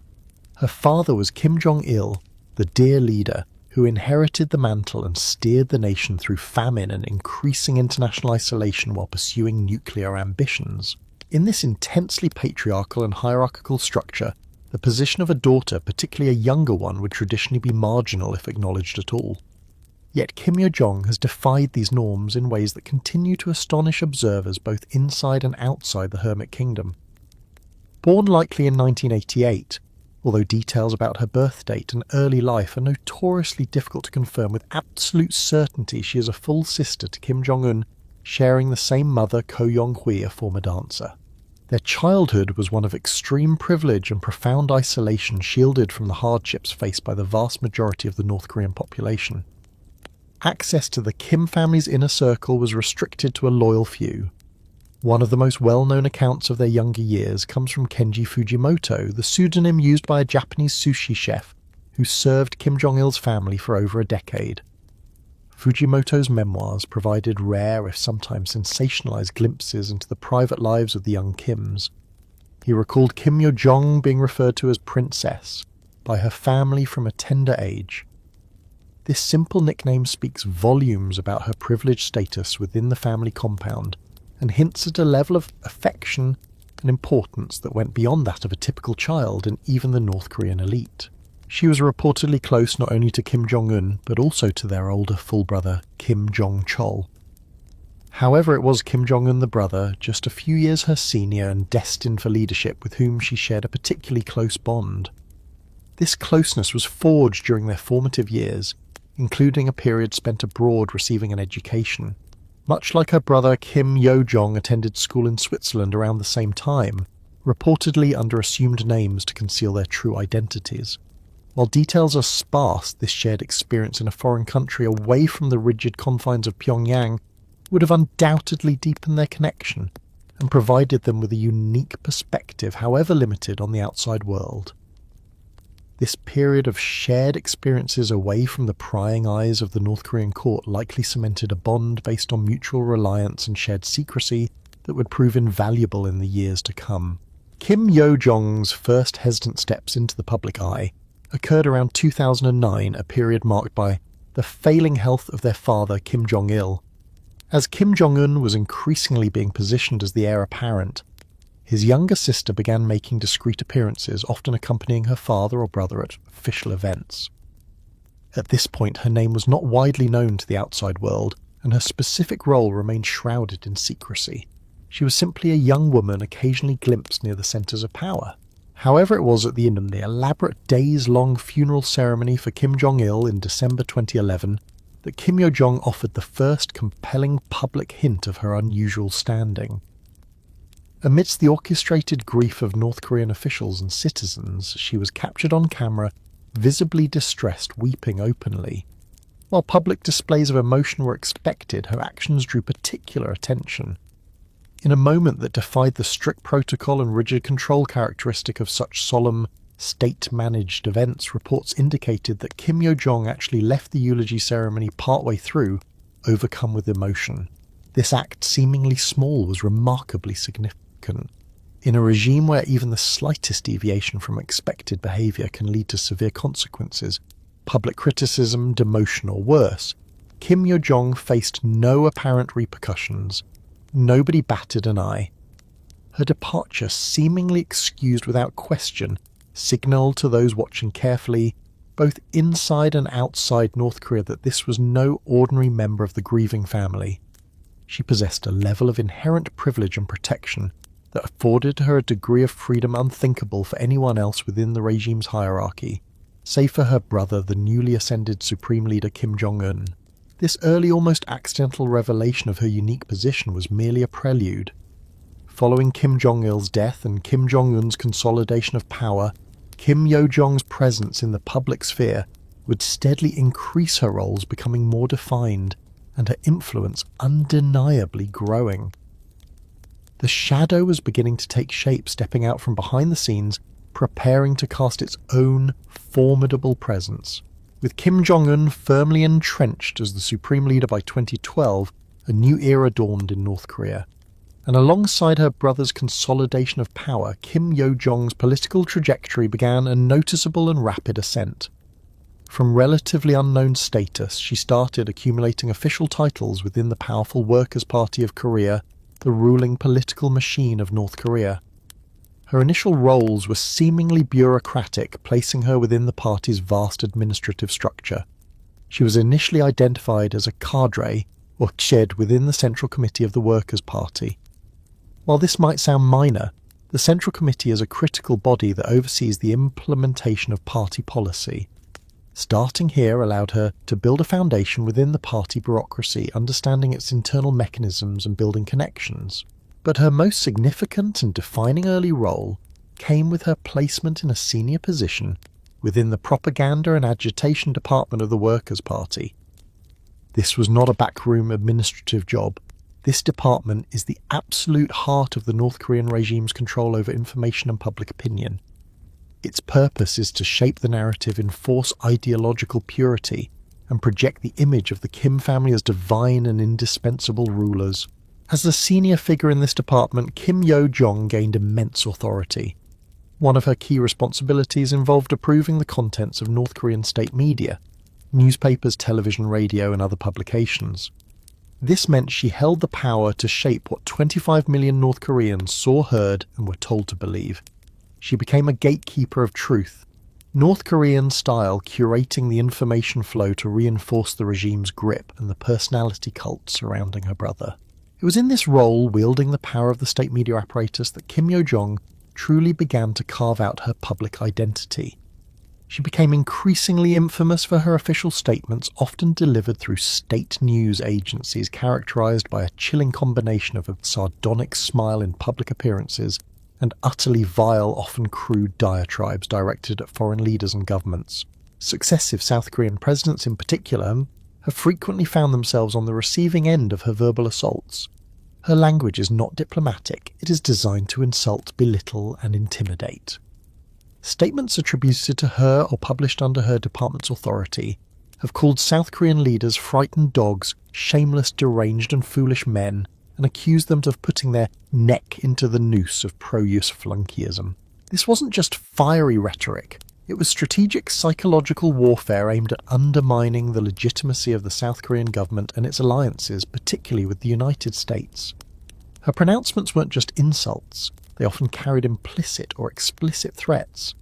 Her father was Kim Jong-il, the dear leader, who inherited the mantle and steered the nation through famine and increasing international isolation while pursuing nuclear ambitions. In this intensely patriarchal and hierarchical structure, the position of a daughter, particularly a younger one, would traditionally be marginal if acknowledged at all. Yet Kim Yo-jong has defied these norms in ways that continue to astonish observers both inside and outside the Hermit Kingdom. Born likely in 1988, although details about her birth date and early life are notoriously difficult to confirm with absolute certainty, she is a full sister to Kim Jong-un, sharing the same mother, Ko Yong-hui, a former dancer. Their childhood was one of extreme privilege and profound isolation, shielded from the hardships faced by the vast majority of the North Korean population. access to the Kim family's inner circle was restricted to a loyal few. One of the most well-known accounts of their younger years comes from Kenji Fujimoto, the pseudonym used by a Japanese sushi chef who served Kim Jong-il's family for over a decade. Fujimoto's memoirs provided rare, if sometimes sensationalized, glimpses into the private lives of the young Kims. He recalled Kim Yo-jong being referred to as Princess by her family from a tender age. This simple nickname speaks volumes about her privileged status within the family compound and hints at a level of affection and importance that went beyond that of a typical child in even the North Korean elite. She was reportedly close not only to Kim Jong-un, but also to their older full brother, Kim Jong-chol. However, it was Kim Jong-un the brother, just a few years her senior and destined for leadership, with whom she shared a particularly close bond. This closeness was forged during their formative years, including a period spent abroad receiving an education. Much like her brother, Kim Yo-jong attended school in Switzerland around the same time, reportedly under assumed names to conceal their true identities. While details are sparse, this shared experience in a foreign country away from the rigid confines of Pyongyang would have undoubtedly deepened their connection and provided them with a unique perspective, however limited, on the outside world. This period of shared experiences away from the prying eyes of the North Korean court likely cemented a bond based on mutual reliance and shared secrecy that would prove invaluable in the years to come. Kim Yo-jong's first hesitant steps into the public eye occurred around 2009, a period marked by the failing health of their father, Kim Jong-il. As Kim Jong-un was increasingly being positioned as the heir apparent, his younger sister began making discreet appearances, often accompanying her father or brother at official events. At this point, her name was not widely known to the outside world, and her specific role remained shrouded in secrecy. She was simply a young woman occasionally glimpsed near the centres of power. However, it was at the end of the elaborate days-long funeral ceremony for Kim Jong-il in December 2011 that Kim Yo-jong offered the first compelling public hint of her unusual standing. Amidst the orchestrated grief of North Korean officials and citizens, she was captured on camera, visibly distressed, weeping openly. While public displays of emotion were expected, her actions drew particular attention. In a moment that defied the strict protocol and rigid control characteristic of such solemn, state-managed events, reports indicated that Kim Yo-jong actually left the eulogy ceremony partway through, overcome with emotion. This act, seemingly small, was remarkably significant. In a regime where even the slightest deviation from expected behaviour can lead to severe consequences, public criticism, demotion or worse, Kim Yo-jong faced no apparent repercussions. Nobody batted an eye. Her departure, seemingly excused without question, signalled to those watching carefully, both inside and outside North Korea, that this was no ordinary member of the grieving family. She possessed a level of inherent privilege and protection that afforded her a degree of freedom unthinkable for anyone else within the regime's hierarchy, save for her brother, the newly ascended supreme leader Kim Jong-un. This early, almost accidental revelation of her unique position was merely a prelude. Following Kim Jong-il's death and Kim Jong-un's consolidation of power, Kim Yo-jong's presence in the public sphere would steadily increase, her roles becoming more defined and her influence undeniably growing. The shadow was beginning to take shape, stepping out from behind the scenes, preparing to cast its own formidable presence. With Kim Jong-un firmly entrenched as the supreme leader by 2012, a new era dawned in North Korea. And alongside her brother's consolidation of power, Kim Yo-jong's political trajectory began a noticeable and rapid ascent. From relatively unknown status, she started accumulating official titles within the powerful Workers' Party of Korea, the ruling political machine of North Korea. Her initial roles were seemingly bureaucratic, placing her within the party's vast administrative structure. She was initially identified as a cadre, or shed within the Central Committee of the Workers' Party. While this might sound minor, the Central Committee is a critical body that oversees the implementation of party policy. Starting here allowed her to build a foundation within the party bureaucracy, understanding its internal mechanisms and building connections. But her most significant and defining early role came with her placement in a senior position within the propaganda and agitation department of the Workers' Party. This was not a backroom administrative job. This department is the absolute heart of the North Korean regime's control over information and public opinion. Its purpose is to shape the narrative, enforce ideological purity, and project the image of the Kim family as divine and indispensable rulers. As the senior figure in this department, Kim Yo-jong gained immense authority. One of her key responsibilities involved approving the contents of North Korean state media, newspapers, television, radio, and other publications. This meant she held the power to shape what 25 million North Koreans saw, heard, and were told to believe. She became a gatekeeper of truth, North Korean style, curating the information flow to reinforce the regime's grip and the personality cult surrounding her brother. It was in this role, wielding the power of the state media apparatus, that Kim Yo-jong truly began to carve out her public identity. She became increasingly infamous for her official statements, often delivered through state news agencies characterized by a chilling combination of a sardonic smile in public appearances and utterly vile, often crude diatribes directed at foreign leaders and governments. Successive South Korean presidents in particular have frequently found themselves on the receiving end of her verbal assaults. Her language is not diplomatic, it is designed to insult, belittle, and intimidate. Statements attributed to her or published under her department's authority have called South Korean leaders frightened dogs, shameless, deranged, and foolish men, and accused them of putting their neck into the noose of pro-use flunkyism. This wasn't just fiery rhetoric. It was strategic psychological warfare aimed at undermining the legitimacy of the South Korean government and its alliances, particularly with the United States. Her pronouncements weren't just insults, they often carried implicit or explicit threats.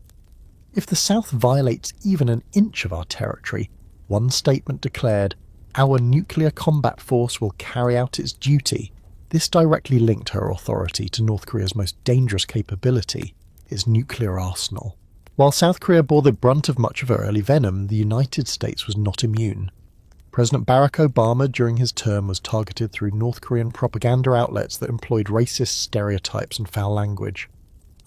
If the South violates even an inch of our territory, one statement declared, "Our nuclear combat force will carry out its duty." This directly linked her authority to North Korea's most dangerous capability, its nuclear arsenal. While South Korea bore the brunt of much of her early venom, the United States was not immune. President Barack Obama during his term was targeted through North Korean propaganda outlets that employed racist stereotypes and foul language.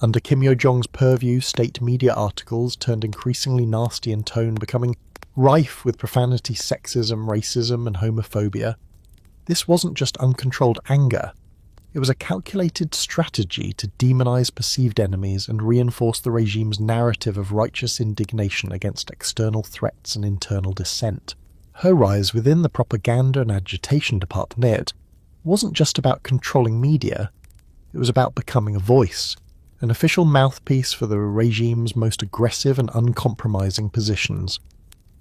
Under Kim Yo-jong's purview, state media articles turned increasingly nasty in tone, becoming rife with profanity, sexism, racism, and homophobia. This wasn't just uncontrolled anger. It was a calculated strategy to demonize perceived enemies and reinforce the regime's narrative of righteous indignation against external threats and internal dissent. Her rise within the propaganda and agitation department wasn't just about controlling media, it was about becoming a voice, an official mouthpiece for the regime's most aggressive and uncompromising positions.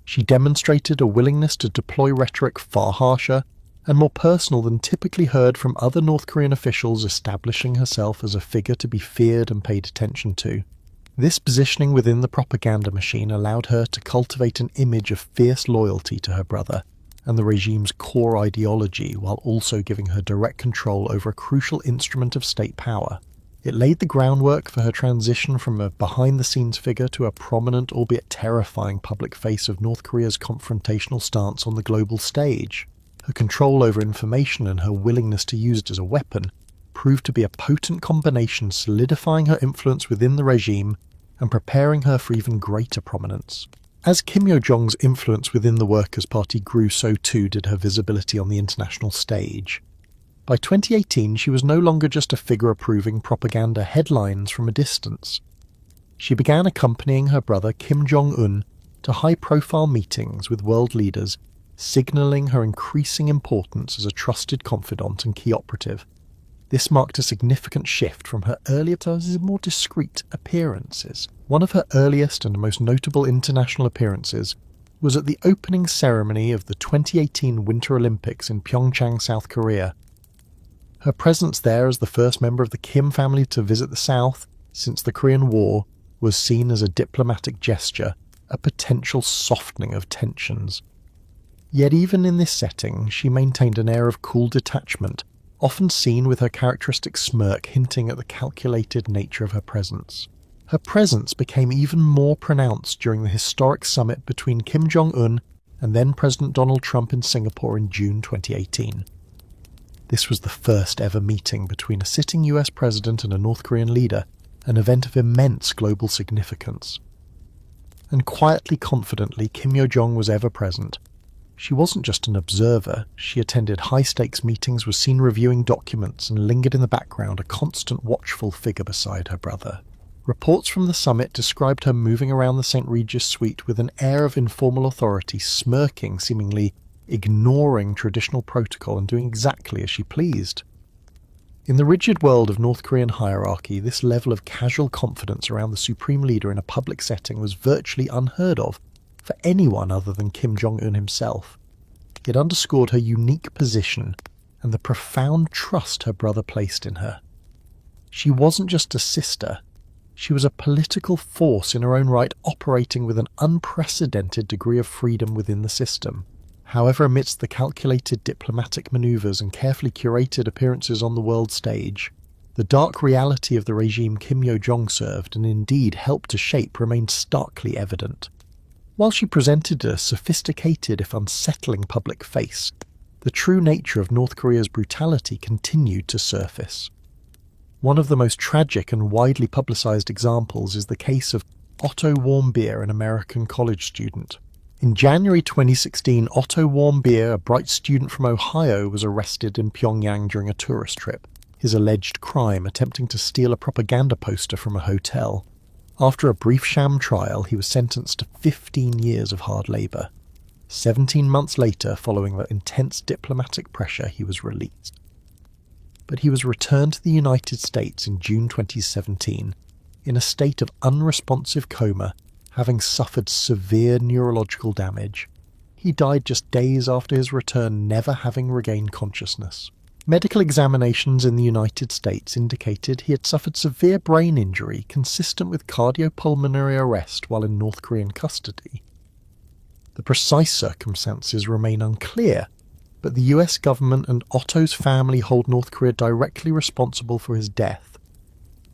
She demonstrated a willingness to deploy rhetoric far harsher and more personal than typically heard from other North Korean officials, establishing herself as a figure to be feared and paid attention to. This positioning within the propaganda machine allowed her to cultivate an image of fierce loyalty to her brother and the regime's core ideology, while also giving her direct control over a crucial instrument of state power. It laid the groundwork for her transition from a behind-the-scenes figure to a prominent, albeit terrifying, public face of North Korea's confrontational stance on the global stage. Her control over information and her willingness to use it as a weapon proved to be a potent combination, solidifying her influence within the regime and preparing her for even greater prominence. As Kim Yo-jong's influence within the Workers' Party grew, so too did her visibility on the international stage. By 2018, she was no longer just a figure approving propaganda headlines from a distance. She began accompanying her brother Kim Jong-un to high-profile meetings with world leaders, signalling her increasing importance as a trusted confidant and key operative. This marked a significant shift from her earlier more discreet appearances. One of her earliest and most notable international appearances was at the opening ceremony of the 2018 Winter Olympics in Pyeongchang, South Korea. Her presence there as the first member of the Kim family to visit the South since the Korean War was seen as a diplomatic gesture, a potential softening of tensions. Yet even in this setting, she maintained an air of cool detachment, often seen with her characteristic smirk hinting at the calculated nature of her presence. Her presence became even more pronounced during the historic summit between Kim Jong-un and then President Donald Trump in Singapore in June 2018. This was the first ever meeting between a sitting US president and a North Korean leader, an event of immense global significance. And quietly, confidently, Kim Yo-jong was ever present. She wasn't just an observer, she attended high-stakes meetings, was seen reviewing documents, and lingered in the background, a constant watchful figure beside her brother. Reports from the summit described her moving around the St. Regis suite with an air of informal authority, smirking, seemingly ignoring traditional protocol and doing exactly as she pleased. In the rigid world of North Korean hierarchy, this level of casual confidence around the supreme leader in a public setting was virtually unheard of for anyone other than Kim Jong-un himself. It underscored her unique position and the profound trust her brother placed in her. She wasn't just a sister, she was a political force in her own right, operating with an unprecedented degree of freedom within the system. However, amidst the calculated diplomatic manoeuvres and carefully curated appearances on the world stage, the dark reality of the regime Kim Yo-jong served and indeed helped to shape remained starkly evident. While she presented a sophisticated if unsettling public face, the true nature of North Korea's brutality continued to surface. One of the most tragic and widely publicized examples is the case of Otto Warmbier, an American college student. In January 2016, Otto Warmbier, a bright student from Ohio, was arrested in Pyongyang during a tourist trip. His alleged crime, attempting to steal a propaganda poster from a hotel. After a brief sham trial, he was sentenced to 15 years of hard labour. 17 months later, following the intense diplomatic pressure, he was released. But he was returned to the United States in June 2017 in a state of unresponsive coma, having suffered severe neurological damage. He died just days after his return, never having regained consciousness. Medical examinations in the United States indicated he had suffered severe brain injury consistent with cardiopulmonary arrest while in North Korean custody. The precise circumstances remain unclear, but the US government and Otto's family hold North Korea directly responsible for his death.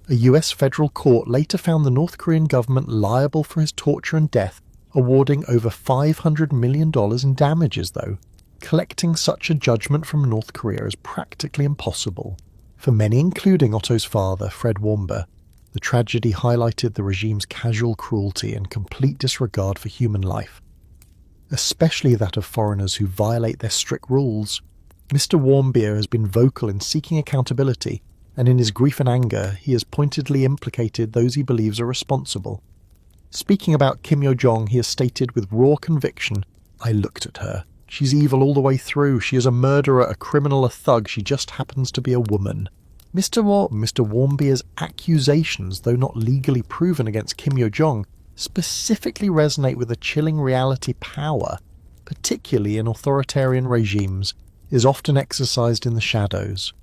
A US federal court later found the North Korean government liable for his torture and death, awarding over $500 million in damages, though. Collecting such a judgment from North Korea is practically impossible. For many, including Otto's father, Fred Warmbier, the tragedy highlighted the regime's casual cruelty and complete disregard for human life, especially that of foreigners who violate their strict rules. Mr. Warmbier has been vocal in seeking accountability, and in his grief and anger, he has pointedly implicated those he believes are responsible. Speaking about Kim Yo-jong, he has stated with raw conviction, "I looked at her. She's evil all the way through. She is a murderer, a criminal, a thug. She just happens to be a woman." Mr. Warmbier's accusations, though not legally proven against Kim Yo-jong, specifically resonate with a chilling reality. Power, particularly in authoritarian regimes, is often exercised in the shadows.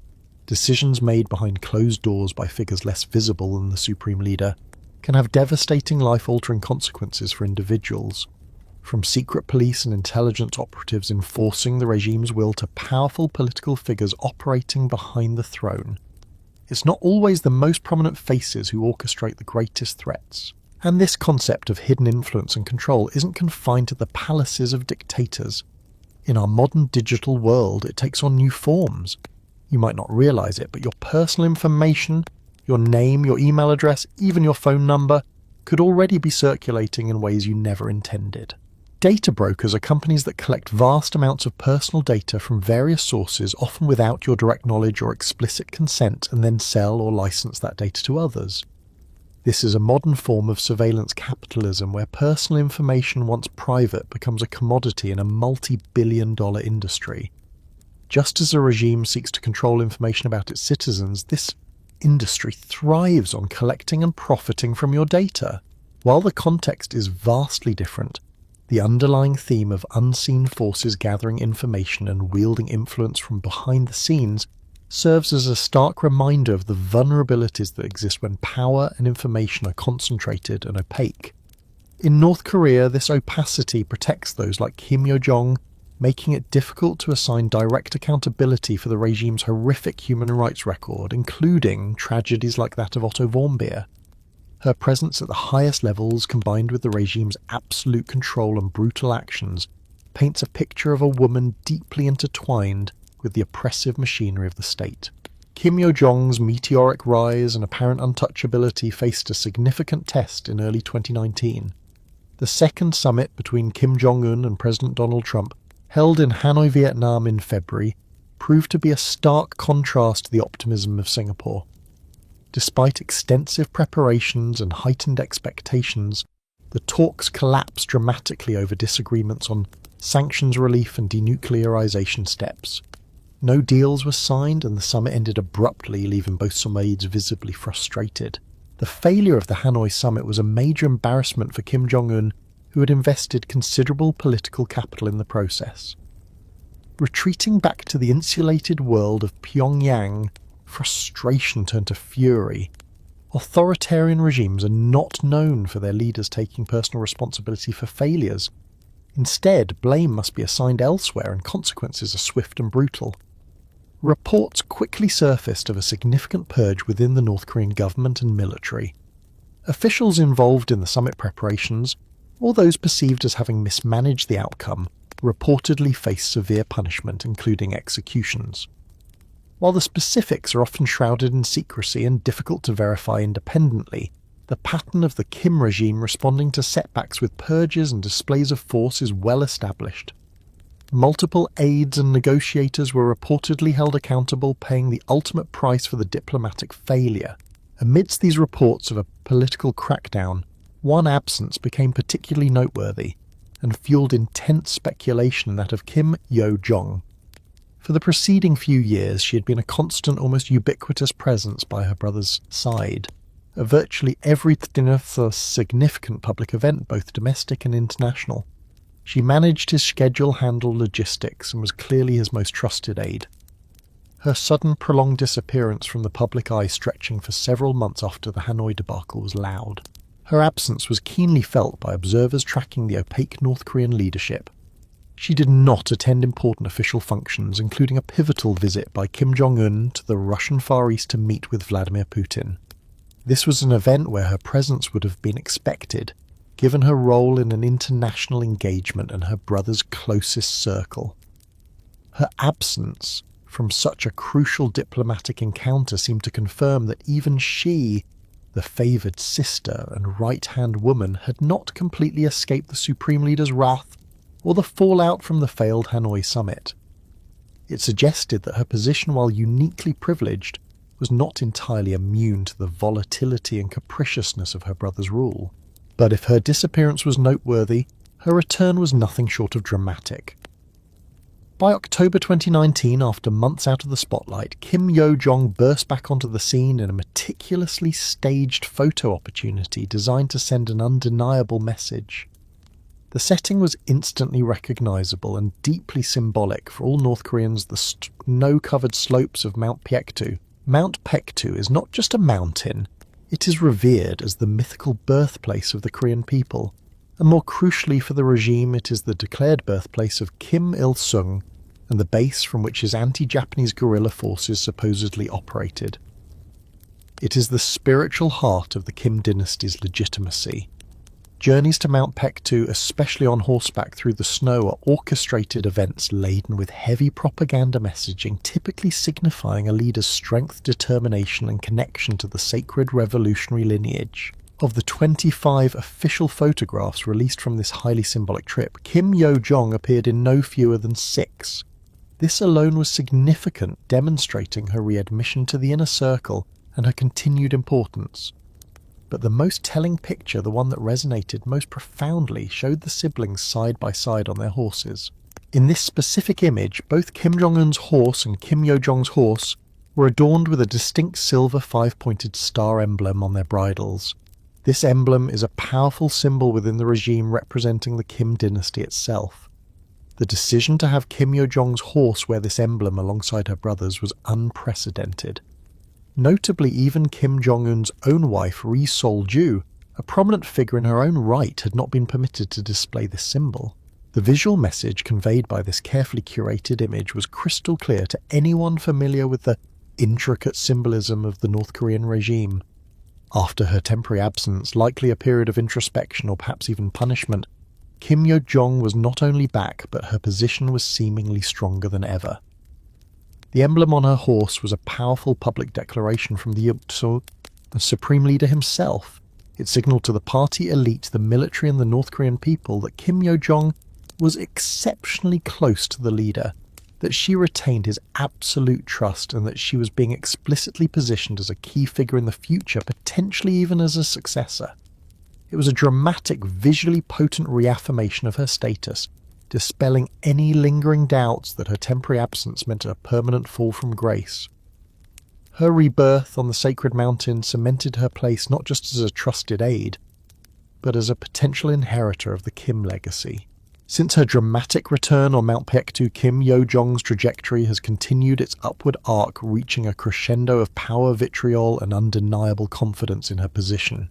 Decisions made behind closed doors by figures less visible than the supreme leader can have devastating life-altering consequences for individuals. From secret police and intelligence operatives enforcing the regime's will to powerful political figures operating behind the throne. It's not always the most prominent faces who orchestrate the greatest threats. And this concept of hidden influence and control isn't confined to the palaces of dictators. In our modern digital world, it takes on new forms. You might not realise it, but your personal information, your name, your email address, even your phone number, could already be circulating in ways you never intended. Data brokers are companies that collect vast amounts of personal data from various sources, often without your direct knowledge or explicit consent, and then sell or license that data to others. This is a modern form of surveillance capitalism where personal information, once private, becomes a commodity in a multi-billion-dollar industry. Just as a regime seeks to control information about its citizens, this industry thrives on collecting and profiting from your data. While the context is vastly different, the underlying theme of unseen forces gathering information and wielding influence from behind the scenes serves as a stark reminder of the vulnerabilities that exist when power and information are concentrated and opaque. In North Korea, this opacity protects those like Kim Yo-jong, making it difficult to assign direct accountability for the regime's horrific human rights record, including tragedies like that of Otto Warmbier. Her presence at the highest levels, combined with the regime's absolute control and brutal actions, paints a picture of a woman deeply intertwined with the oppressive machinery of the state. Kim Yo-jong's meteoric rise and apparent untouchability faced a significant test in early 2019. The second summit between Kim Jong-un and President Donald Trump held in Hanoi, Vietnam in February, proved to be a stark contrast to the optimism of Singapore. Despite extensive preparations and heightened expectations, the talks collapsed dramatically over disagreements on sanctions relief and denuclearization steps. No deals were signed, and the summit ended abruptly, leaving both sides visibly frustrated. The failure of the Hanoi summit was a major embarrassment for Kim Jong-un, who had invested considerable political capital in the process. Retreating back to the insulated world of Pyongyang, frustration turned to fury. Authoritarian regimes are not known for their leaders taking personal responsibility for failures. Instead, blame must be assigned elsewhere, and consequences are swift and brutal. Reports quickly surfaced of a significant purge within the North Korean government and military. Officials involved in the summit preparations, or those perceived as having mismanaged the outcome, reportedly faced severe punishment, including executions. While the specifics are often shrouded in secrecy and difficult to verify independently, the pattern of the Kim regime responding to setbacks with purges and displays of force is well established. Multiple aides and negotiators were reportedly held accountable, paying the ultimate price for the diplomatic failure. Amidst these reports of a political crackdown, one absence became particularly noteworthy and fueled intense speculation, that of Kim Yo-jong. For the preceding few years, she had been a constant, almost ubiquitous presence by her brother's side. At virtually every significant public event, both domestic and international. She managed his schedule, handled logistics, and was clearly his most trusted aide. Her sudden, prolonged disappearance from the public eye, stretching for several months after the Hanoi debacle, was loud. Her absence was keenly felt by observers tracking the opaque North Korean leadership. She did not attend important official functions, including a pivotal visit by Kim Jong-un to the Russian Far East to meet with Vladimir Putin. This was an event where her presence would have been expected, given her role in an international engagement and her brother's closest circle. Her absence from such a crucial diplomatic encounter seemed to confirm that even she, the favoured sister and right-hand woman, had not completely escaped the Supreme Leader's wrath or the fallout from the failed Hanoi summit. It suggested that her position, while uniquely privileged, was not entirely immune to the volatility and capriciousness of her brother's rule. But if her disappearance was noteworthy, her return was nothing short of dramatic. By October 2019, after months out of the spotlight, Kim Yo-jong burst back onto the scene in a meticulously staged photo opportunity designed to send an undeniable message. The setting was instantly recognizable and deeply symbolic for all North Koreans: the snow-covered slopes of Mount Paektu. Mount Paektu is not just a mountain, it is revered as the mythical birthplace of the Korean people, and more crucially for the regime, it is the declared birthplace of Kim Il-sung and the base from which his anti-Japanese guerrilla forces supposedly operated. It is the spiritual heart of the Kim dynasty's legitimacy. Journeys to Mount Paektu, especially on horseback through the snow, are orchestrated events laden with heavy propaganda messaging, typically signifying a leader's strength, determination, and connection to the sacred revolutionary lineage. Of the 25 official photographs released from this highly symbolic trip, Kim Yo-jong appeared in no fewer than 6. This alone was significant, demonstrating her readmission to the inner circle and her continued importance. But the most telling picture, the one that resonated most profoundly, showed the siblings side by side on their horses. In this specific image, both Kim Jong-un's horse and Kim Yo-jong's horse were adorned with a distinct silver 5-pointed star emblem on their bridles. This emblem is a powerful symbol within the regime, representing the Kim dynasty itself. The decision to have Kim Yo-jong's horse wear this emblem alongside her brothers was unprecedented. Notably, even Kim Jong-un's own wife, Ri Sol-ju, a prominent figure in her own right, had not been permitted to display this symbol. The visual message conveyed by this carefully curated image was crystal clear to anyone familiar with the intricate symbolism of the North Korean regime. After her temporary absence, likely a period of introspection or perhaps even punishment, Kim Yo-jong was not only back, but her position was seemingly stronger than ever. The emblem on her horse was a powerful public declaration from the Supreme Leader himself. It signaled to the party elite, the military and the North Korean people that Kim Yo-jong was exceptionally close to the leader, that she retained his absolute trust, and that she was being explicitly positioned as a key figure in the future, potentially even as a successor. It was a dramatic, visually potent reaffirmation of her status, dispelling any lingering doubts that her temporary absence meant a permanent fall from grace. Her rebirth on the sacred mountain cemented her place not just as a trusted aide, but as a potential inheritor of the Kim legacy. Since her dramatic return on Mount Paektu, Kim Yo-jong's trajectory has continued its upward arc, reaching a crescendo of power, vitriol, and undeniable confidence in her position.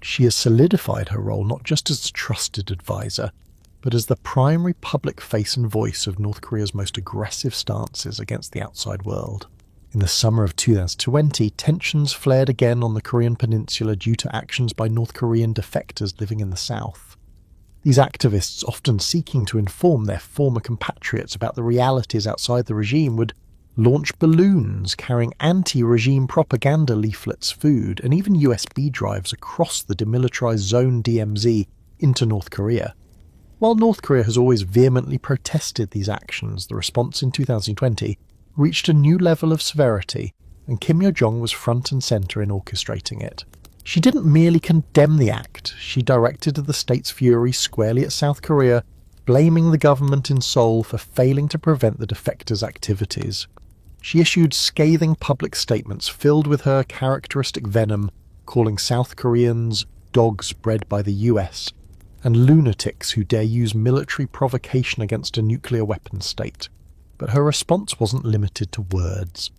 She has solidified her role not just as a trusted advisor, but as the primary public face and voice of North Korea's most aggressive stances against the outside world. In the summer of 2020, tensions flared again on the Korean peninsula due to actions by North Korean defectors living in the south. These activists, often seeking to inform their former compatriots about the realities outside the regime, would launch balloons carrying anti-regime propaganda leaflets, food, and even USB drives across the demilitarized zone DMZ into North Korea. While North Korea has always vehemently protested these actions, the response in 2020 reached a new level of severity, and Kim Yo-jong was front and centre in orchestrating it. She didn't merely condemn the act, she directed the state's fury squarely at South Korea, blaming the government in Seoul for failing to prevent the defectors' activities. She issued scathing public statements filled with her characteristic venom, calling South Koreans dogs bred by the US, and lunatics who dare use military provocation against a nuclear weapons state. But her response wasn't limited to words.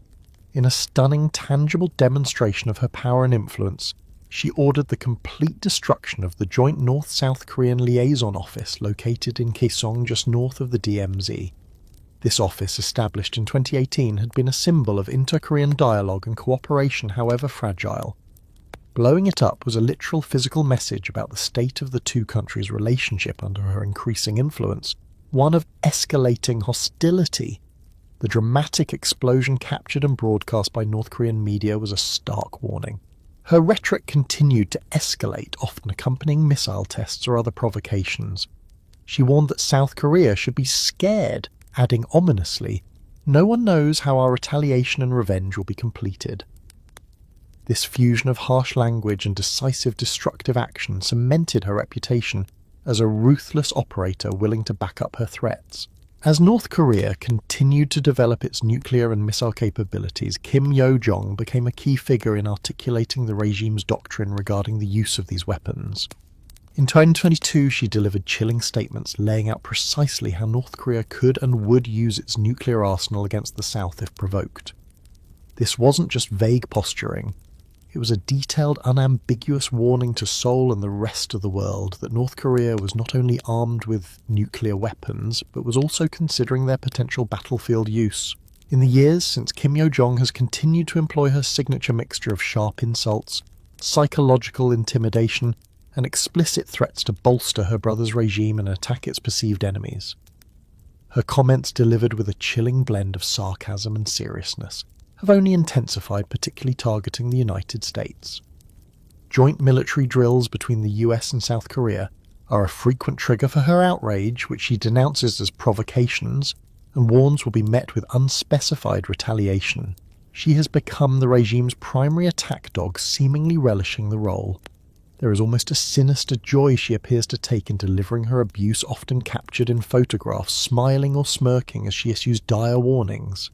In a stunning, tangible demonstration of her power and influence, she ordered the complete destruction of the joint North-South Korean liaison office located in Kaesong, just north of the DMZ. This office, established in 2018, had been a symbol of inter-Korean dialogue and cooperation, however fragile. Blowing it up was a literal physical message about the state of the two countries' relationship under her increasing influence, one of escalating hostility. The dramatic explosion captured and broadcast by North Korean media was a stark warning. Her rhetoric continued to escalate, often accompanying missile tests or other provocations. She warned that South Korea should be scared, adding ominously, "No one knows how our retaliation and revenge will be completed." This fusion of harsh language and decisive destructive action cemented her reputation as a ruthless operator willing to back up her threats. As North Korea continued to develop its nuclear and missile capabilities, Kim Yo-jong became a key figure in articulating the regime's doctrine regarding the use of these weapons. In 2022, she delivered chilling statements laying out precisely how North Korea could and would use its nuclear arsenal against the South if provoked. This wasn't just vague posturing. It was a detailed, unambiguous warning to Seoul and the rest of the world that North Korea was not only armed with nuclear weapons, but was also considering their potential battlefield use. In the years since, Kim Yo-jong has continued to employ her signature mixture of sharp insults, psychological intimidation, and explicit threats to bolster her brother's regime and attack its perceived enemies. Her comments, delivered with a chilling blend of sarcasm and seriousness, have only intensified, particularly targeting the United States. Joint military drills between the US and South Korea are a frequent trigger for her outrage, which she denounces as provocations and warns will be met with unspecified retaliation. She has become the regime's primary attack dog, seemingly relishing the role. There is almost a sinister joy she appears to take in delivering her abuse, often captured in photographs, smiling or smirking as she issues dire warnings.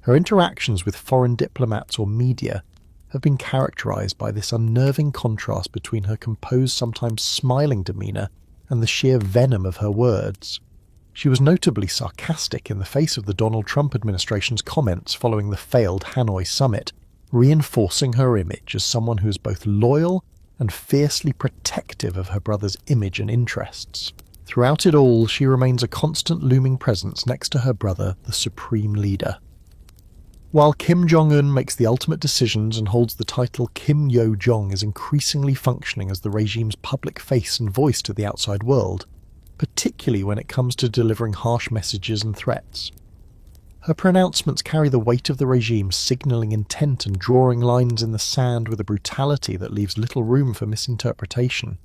Her interactions with foreign diplomats or media have been characterized by this unnerving contrast between her composed, sometimes smiling demeanor and the sheer venom of her words. She was notably sarcastic in the face of the Donald Trump administration's comments following the failed Hanoi summit, reinforcing her image as someone who is both loyal and fiercely protective of her brother's image and interests. Throughout it all, she remains a constant looming presence next to her brother, the supreme leader. While Kim Jong-un makes the ultimate decisions and holds the title, Kim Yo-jong is increasingly functioning as the regime's public face and voice to the outside world, particularly when it comes to delivering harsh messages and threats. Her pronouncements carry the weight of the regime, signalling intent and drawing lines in the sand with a brutality that leaves little room for misinterpretation.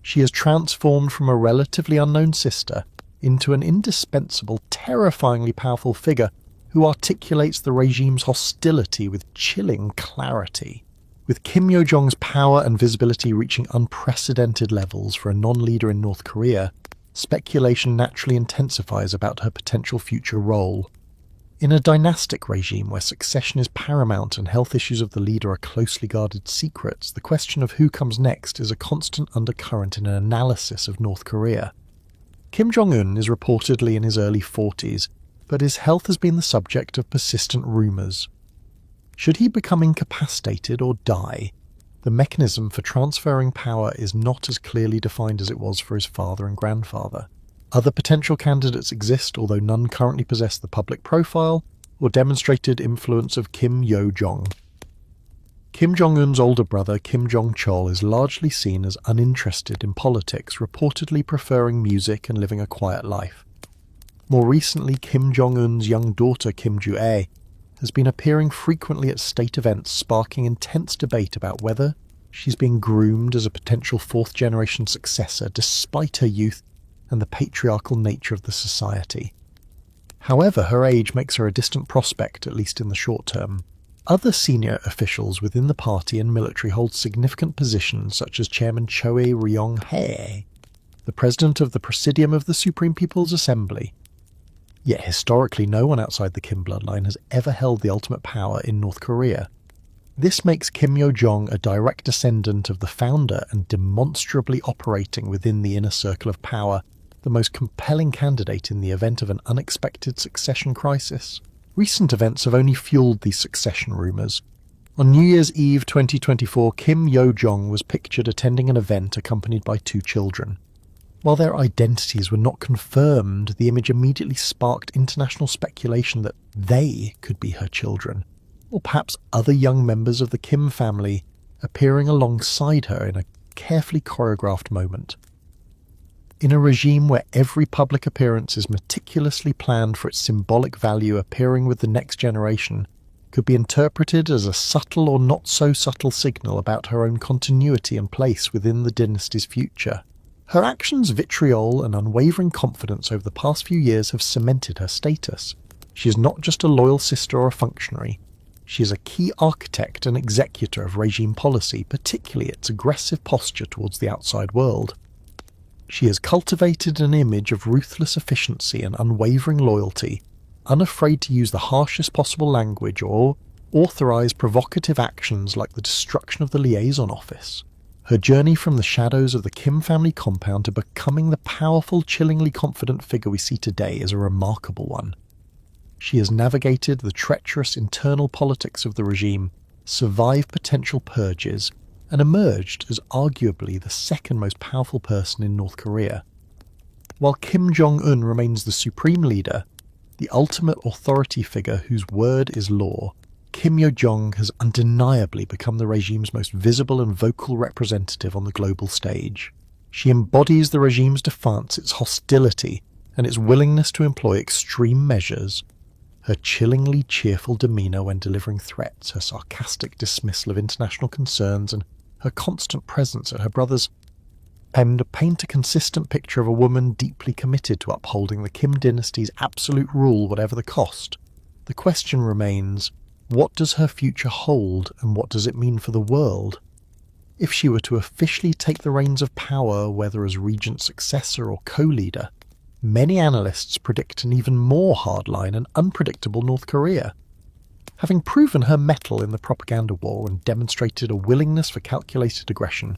She has transformed from a relatively unknown sister into an indispensable, terrifyingly powerful figure who articulates the regime's hostility with chilling clarity. With Kim Yo-jong's power and visibility reaching unprecedented levels for a non-leader in North Korea, speculation naturally intensifies about her potential future role. In a dynastic regime where succession is paramount and health issues of the leader are closely guarded secrets, the question of who comes next is a constant undercurrent in an analysis of North Korea. Kim Jong-un is reportedly in his early 40s, but his health has been the subject of persistent rumours. Should he become incapacitated or die, the mechanism for transferring power is not as clearly defined as it was for his father and grandfather. Other potential candidates exist, although none currently possess the public profile or demonstrated influence of Kim Yo-jong. Kim Jong-un's older brother, Kim Jong-chol, is largely seen as uninterested in politics, reportedly preferring music and living a quiet life. More recently, Kim Jong-un's young daughter, Kim Ju-ae, has been appearing frequently at state events, sparking intense debate about whether she's being groomed as a potential fourth-generation successor despite her youth and the patriarchal nature of the society. However, her age makes her a distant prospect, at least in the short term. Other senior officials within the party and military hold significant positions, such as Chairman Choi Ryong-hae, the president of the Presidium of the Supreme People's Assembly. Yet historically, no one outside the Kim bloodline has ever held the ultimate power in North Korea. This makes Kim Yo-jong a direct descendant of the founder and demonstrably operating within the inner circle of power, the most compelling candidate in the event of an unexpected succession crisis. Recent events have only fueled these succession rumours. On New Year's Eve 2024, Kim Yo-jong was pictured attending an event accompanied by 2 children. While their identities were not confirmed, the image immediately sparked international speculation that they could be her children, or perhaps other young members of the Kim family appearing alongside her in a carefully choreographed moment. In a regime where every public appearance is meticulously planned for its symbolic value, appearing with the next generation could be interpreted as a subtle or not so subtle signal about her own continuity and place within the dynasty's future. Her actions, vitriol, and unwavering confidence over the past few years have cemented her status. She is not just a loyal sister or a functionary. She is a key architect and executor of regime policy, particularly its aggressive posture towards the outside world. She has cultivated an image of ruthless efficiency and unwavering loyalty, unafraid to use the harshest possible language or authorize provocative actions like the destruction of the liaison office. Her journey from the shadows of the Kim family compound to becoming the powerful, chillingly confident figure we see today is a remarkable one. She has navigated the treacherous internal politics of the regime, survived potential purges, and emerged as arguably the second most powerful person in North Korea. While Kim Jong-un remains the supreme leader, the ultimate authority figure whose word is law, Kim Yo-jong has undeniably become the regime's most visible and vocal representative on the global stage. She embodies the regime's defiance, its hostility, and its willingness to employ extreme measures. Her chillingly cheerful demeanour when delivering threats, her sarcastic dismissal of international concerns, and her constant presence at her brother's aim to paint a consistent picture of a woman deeply committed to upholding the Kim dynasty's absolute rule whatever the cost. The question remains, what does her future hold and what does it mean for the world? If she were to officially take the reins of power, whether as regent successor or co-leader, many analysts predict an even more hardline and unpredictable North Korea. Having proven her mettle in the propaganda war and demonstrated a willingness for calculated aggression,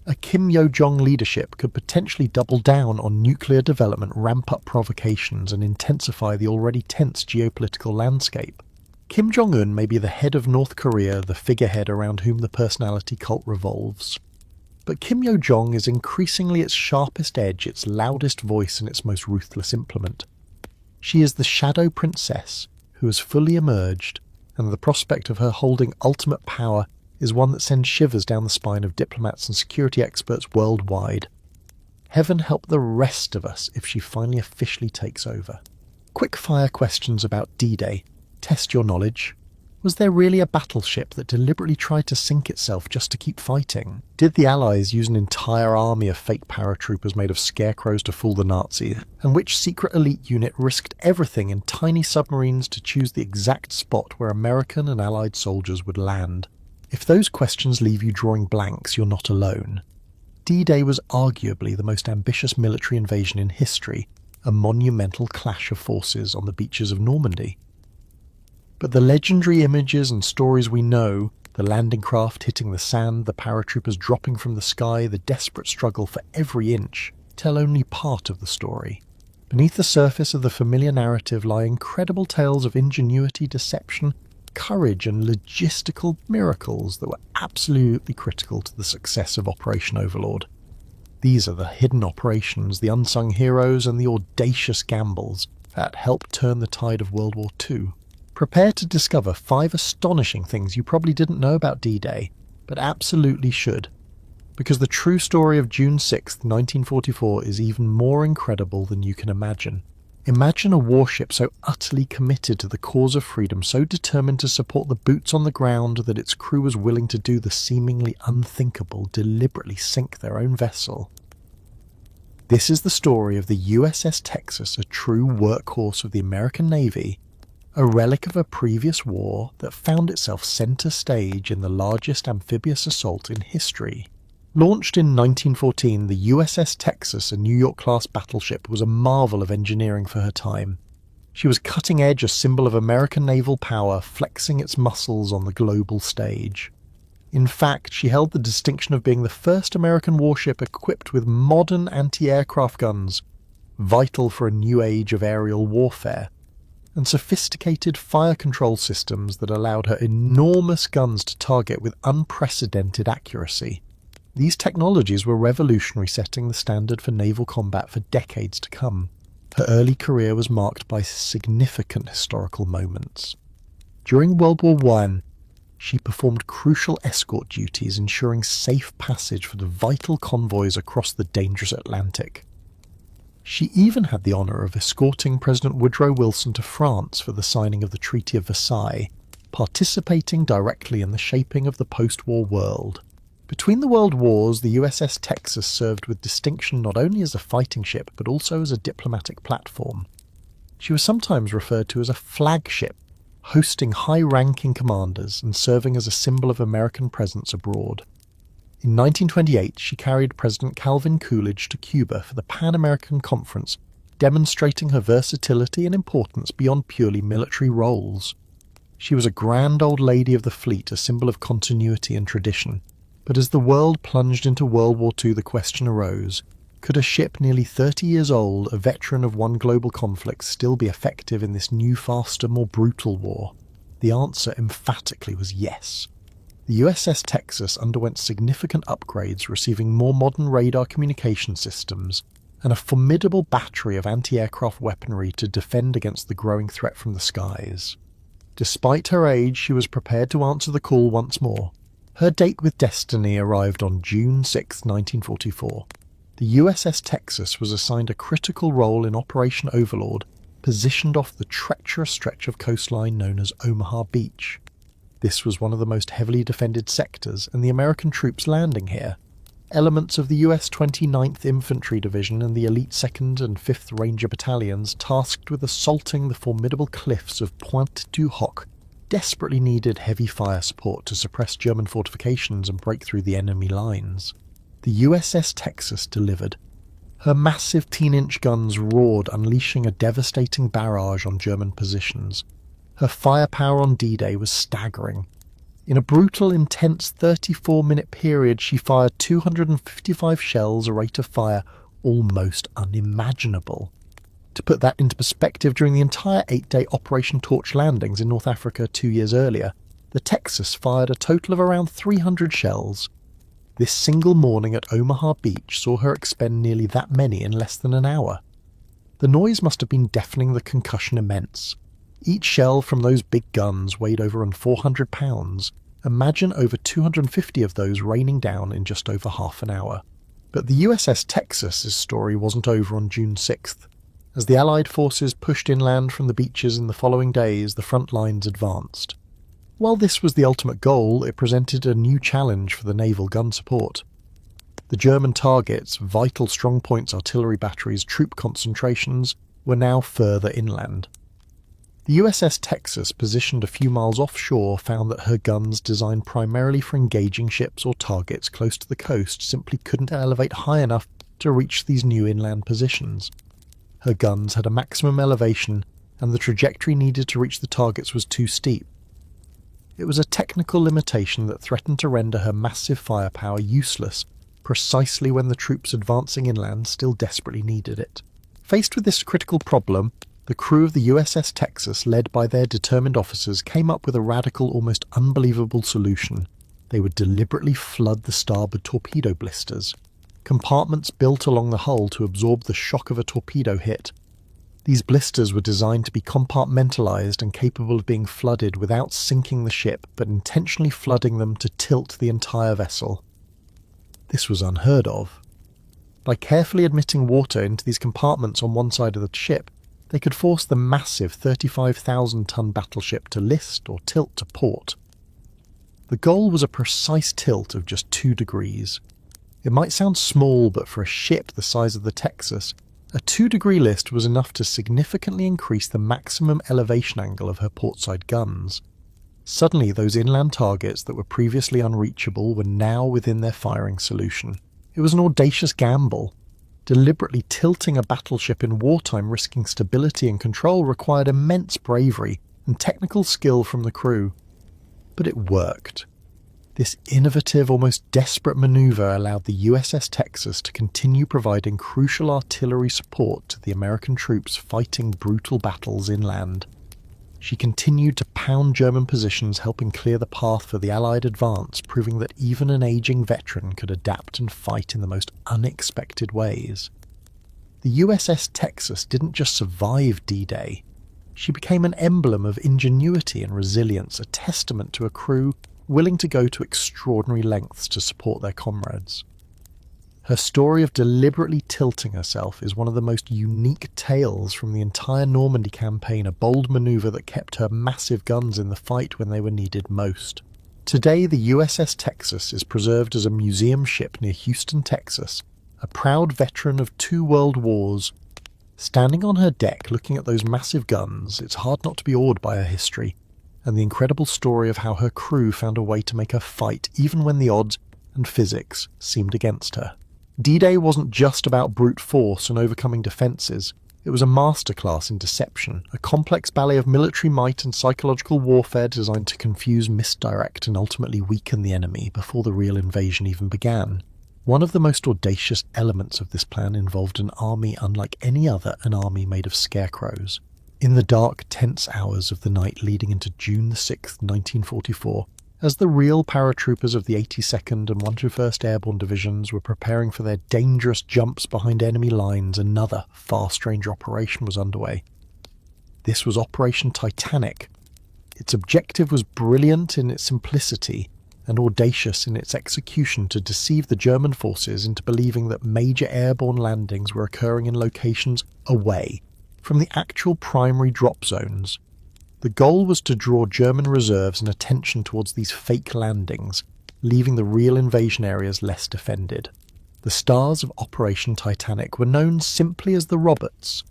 a Kim Yo-jong leadership could potentially double down on nuclear development, ramp up provocations, and intensify the already tense geopolitical landscape. Kim Jong-un may be the head of North Korea, the figurehead around whom the personality cult revolves. But Kim Yo-jong is increasingly its sharpest edge, its loudest voice, and its most ruthless implement. She is the shadow princess who has fully emerged, and the prospect of her holding ultimate power is one that sends shivers down the spine of diplomats and security experts worldwide. Heaven help the rest of us if she finally officially takes over. Quick-fire questions about D-Day. Test your knowledge. Was there really a battleship that deliberately tried to sink itself just to keep fighting? Did the Allies use an entire army of fake paratroopers made of scarecrows to fool the Nazis? And which secret elite unit risked everything in tiny submarines to choose the exact spot where American and Allied soldiers would land? If those questions leave you drawing blanks, you're not alone. D-Day was arguably the most ambitious military invasion in history, a monumental clash of forces on the beaches of Normandy. But the legendary images and stories we know, the landing craft hitting the sand, the paratroopers dropping from the sky, the desperate struggle for every inch, tell only part of the story. Beneath the surface of the familiar narrative lie incredible tales of ingenuity, deception, courage and logistical miracles that were absolutely critical to the success of Operation Overlord. These are the hidden operations, the unsung heroes and the audacious gambles that helped turn the tide of World War II. Prepare to discover 5 astonishing things you probably didn't know about D-Day, but absolutely should. Because the true story of June 6, 1944 is even more incredible than you can imagine. Imagine a warship so utterly committed to the cause of freedom, so determined to support the boots on the ground that its crew was willing to do the seemingly unthinkable, deliberately sink their own vessel. This is the story of the USS Texas, a true workhorse of the American Navy, a relic of a previous war that found itself center stage in the largest amphibious assault in history. Launched in 1914, the USS Texas, a New York-class battleship, was a marvel of engineering for her time. She was cutting edge, a symbol of American naval power, flexing its muscles on the global stage. In fact, she held the distinction of being the first American warship equipped with modern anti-aircraft guns, vital for a new age of aerial warfare, and sophisticated fire control systems that allowed her enormous guns to target with unprecedented accuracy. These technologies were revolutionary, setting the standard for naval combat for decades to come. Her early career was marked by significant historical moments. During World War I, she performed crucial escort duties, ensuring safe passage for the vital convoys across the dangerous Atlantic. She even had the honour of escorting President Woodrow Wilson to France for the signing of the Treaty of Versailles, participating directly in the shaping of the post-war world. Between the world wars, the USS Texas served with distinction not only as a fighting ship but also as a diplomatic platform. She was sometimes referred to as a flagship, hosting high-ranking commanders and serving as a symbol of American presence abroad. In 1928, she carried President Calvin Coolidge to Cuba for the Pan-American Conference, demonstrating her versatility and importance beyond purely military roles. She was a grand old lady of the fleet, a symbol of continuity and tradition. But as the world plunged into World War II, the question arose, could a ship nearly 30 years old, a veteran of one global conflict, still be effective in this new, faster, more brutal war? The answer emphatically was yes. The USS Texas underwent significant upgrades, receiving more modern radar communication systems and a formidable battery of anti-aircraft weaponry to defend against the growing threat from the skies. Despite her age, she was prepared to answer the call once more. Her date with destiny arrived on June 6, 1944. The USS Texas was assigned a critical role in Operation Overlord, positioned off the treacherous stretch of coastline known as Omaha Beach. This was one of the most heavily defended sectors, and the American troops landing here, elements of the US 29th Infantry Division and the elite 2nd and 5th Ranger Battalions tasked with assaulting the formidable cliffs of Pointe du Hoc, desperately needed heavy fire support to suppress German fortifications and break through the enemy lines. The USS Texas delivered. Her massive 10-inch guns roared, unleashing a devastating barrage on German positions. Her firepower on D-Day was staggering. In a brutal, intense 34-minute period, she fired 255 shells, a rate of fire almost unimaginable. To put that into perspective, during the entire 8-day Operation Torch landings in North Africa 2 years earlier, the Texas fired a total of around 300 shells. This single morning at Omaha Beach saw her expend nearly that many in less than an hour. The noise must have been deafening, the concussion immense. Each shell from those big guns weighed over 400 pounds. Imagine over 250 of those raining down in just over half an hour. But the USS Texas's story wasn't over on June 6th. As the Allied forces pushed inland from the beaches in the following days, the front lines advanced. While this was the ultimate goal, it presented a new challenge for the naval gun support. The German targets, vital strongpoints, artillery batteries, troop concentrations, were now further inland. The USS Texas, positioned a few miles offshore, found that her guns, designed primarily for engaging ships or targets close to the coast, simply couldn't elevate high enough to reach these new inland positions. Her guns had a maximum elevation, and the trajectory needed to reach the targets was too steep. It was a technical limitation that threatened to render her massive firepower useless, precisely when the troops advancing inland still desperately needed it. Faced with this critical problem, the crew of the USS Texas, led by their determined officers, came up with a radical, almost unbelievable solution. They would deliberately flood the starboard torpedo blisters, compartments built along the hull to absorb the shock of a torpedo hit. These blisters were designed to be compartmentalized and capable of being flooded without sinking the ship, but intentionally flooding them to tilt the entire vessel. This was unheard of. By carefully admitting water into these compartments on one side of the ship, they could force the massive 35,000-ton battleship to list or tilt to port. The goal was a precise tilt of just 2 degrees. It might sound small, but for a ship the size of the Texas, a 2-degree list was enough to significantly increase the maximum elevation angle of her portside guns. Suddenly, those inland targets that were previously unreachable were now within their firing solution. It was an audacious gamble. Deliberately tilting a battleship in wartime, risking stability and control, required immense bravery and technical skill from the crew. But it worked. This innovative, almost desperate maneuver allowed the USS Texas to continue providing crucial artillery support to the American troops fighting brutal battles inland. She continued to pound German positions, helping clear the path for the Allied advance, proving that even an aging veteran could adapt and fight in the most unexpected ways. The USS Texas didn't just survive D-Day. She became an emblem of ingenuity and resilience, a testament to a crew willing to go to extraordinary lengths to support their comrades. Her story of deliberately tilting herself is one of the most unique tales from the entire Normandy campaign, a bold maneuver that kept her massive guns in the fight when they were needed most. Today, the USS Texas is preserved as a museum ship near Houston, Texas, a proud veteran of 2 world wars. Standing on her deck looking at those massive guns, it's hard not to be awed by her history, and the incredible story of how her crew found a way to make her fight even when the odds and physics seemed against her. D-Day wasn't just about brute force and overcoming defences. It was a masterclass in deception, a complex ballet of military might and psychological warfare designed to confuse, misdirect, and ultimately weaken the enemy before the real invasion even began. One of the most audacious elements of this plan involved an army unlike any other, an army made of scarecrows. In the dark, tense hours of the night leading into June 6, 1944, as the real paratroopers of the 82nd and 121st Airborne Divisions were preparing for their dangerous jumps behind enemy lines, another, far stranger operation was underway. This was Operation Titanic. Its objective was brilliant in its simplicity and audacious in its execution to deceive the German forces into believing that major airborne landings were occurring in locations away from the actual primary drop zones. The goal was to draw German reserves and attention towards these fake landings, leaving the real invasion areas less defended. The stars of Operation Titanic were known simply as the Robots.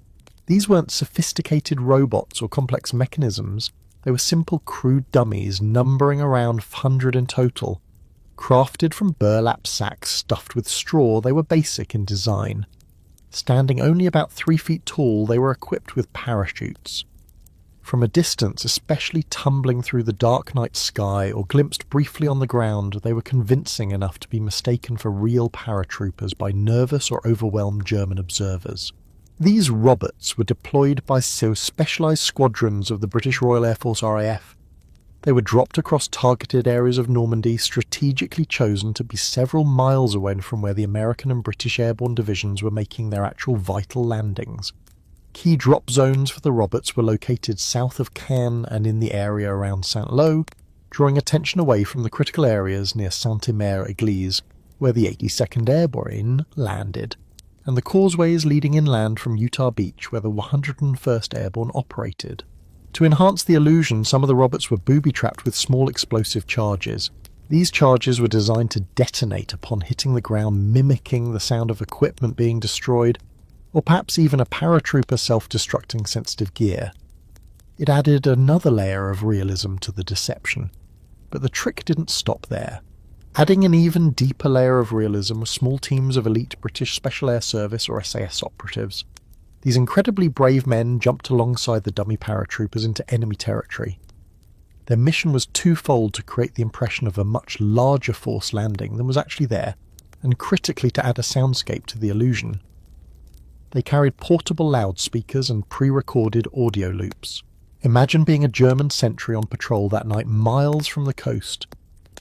These weren't sophisticated robots or complex mechanisms. They were simple crude dummies numbering around 100 in total. Crafted from burlap sacks stuffed with straw, they were basic in design. Standing only about 3 feet tall, they were equipped with parachutes. From a distance, especially tumbling through the dark night sky or glimpsed briefly on the ground, they were convincing enough to be mistaken for real paratroopers by nervous or overwhelmed German observers. These robots were deployed by specialised squadrons of the British Royal Air Force RAF. They were dropped across targeted areas of Normandy, strategically chosen to be several miles away from where the American and British airborne divisions were making their actual vital landings. Key drop zones for the Robots were located south of Caen and in the area around Saint-Lô, drawing attention away from the critical areas near Saint-Omer-Église, where the 82nd Airborne landed, and the causeways leading inland from Utah Beach, where the 101st Airborne operated. To enhance the illusion, some of the robots were booby-trapped with small explosive charges. These charges were designed to detonate upon hitting the ground, mimicking the sound of equipment being destroyed, or perhaps even a paratrooper self-destructing sensitive gear. It added another layer of realism to the deception. But the trick didn't stop there. Adding an even deeper layer of realism were small teams of elite British Special Air Service or SAS operatives. These incredibly brave men jumped alongside the dummy paratroopers into enemy territory. Their mission was twofold: to create the impression of a much larger force landing than was actually there, and critically to add a soundscape to the illusion. They carried portable loudspeakers and pre-recorded audio loops. Imagine being a German sentry on patrol that night miles from the coast.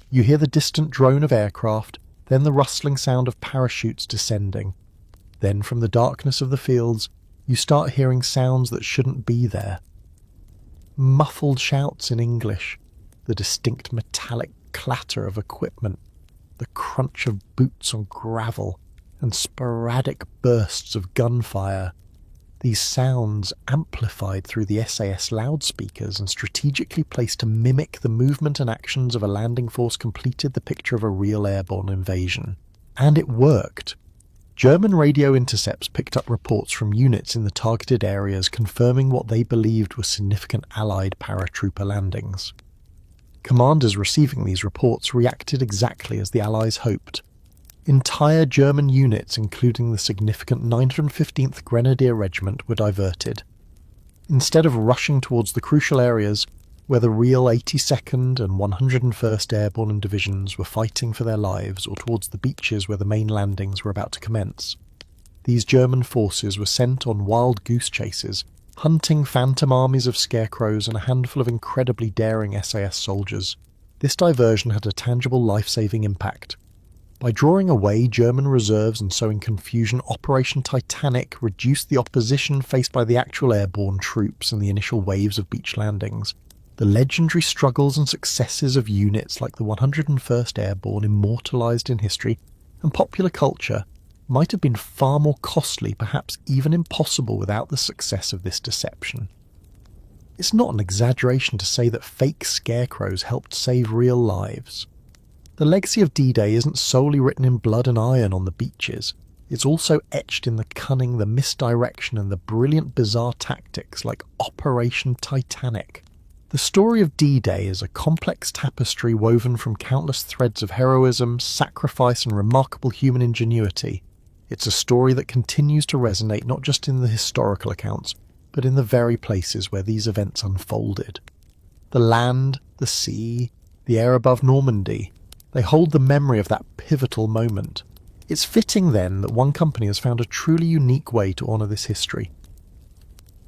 You hear the distant drone of aircraft, then the rustling sound of parachutes descending. Then from the darkness of the fields, you start hearing sounds that shouldn't be there. Muffled shouts in English, the distinct metallic clatter of equipment, the crunch of boots on gravel, and sporadic bursts of gunfire. These sounds, amplified through the SAS loudspeakers and strategically placed to mimic the movement and actions of a landing force, completed the picture of a real airborne invasion. And it worked. German radio intercepts picked up reports from units in the targeted areas confirming what they believed were significant Allied paratrooper landings. Commanders receiving these reports reacted exactly as the Allies hoped. Entire German units, including the significant 915th Grenadier Regiment, were diverted. Instead of rushing towards the crucial areas where the real 82nd and 101st Airborne Divisions were fighting for their lives, or towards the beaches where the main landings were about to commence, these German forces were sent on wild goose chases, hunting phantom armies of scarecrows and a handful of incredibly daring SAS soldiers. This diversion had a tangible life-saving impact. By drawing away German reserves and sowing confusion, Operation Titanic reduced the opposition faced by the actual airborne troops in the initial waves of beach landings. The legendary struggles and successes of units like the 101st Airborne, immortalised in history and popular culture, might have been far more costly, perhaps even impossible, without the success of this deception. It's not an exaggeration to say that fake scarecrows helped save real lives. The legacy of D-Day isn't solely written in blood and iron on the beaches. It's also etched in the cunning, the misdirection, and the brilliant bizarre tactics like Operation Titanic. The story of D-Day is a complex tapestry woven from countless threads of heroism, sacrifice, and remarkable human ingenuity. It's a story that continues to resonate not just in the historical accounts, but in the very places where these events unfolded. The land, the sea, the air above Normandy, they hold the memory of that pivotal moment. It's fitting then that one company has found a truly unique way to honour this history.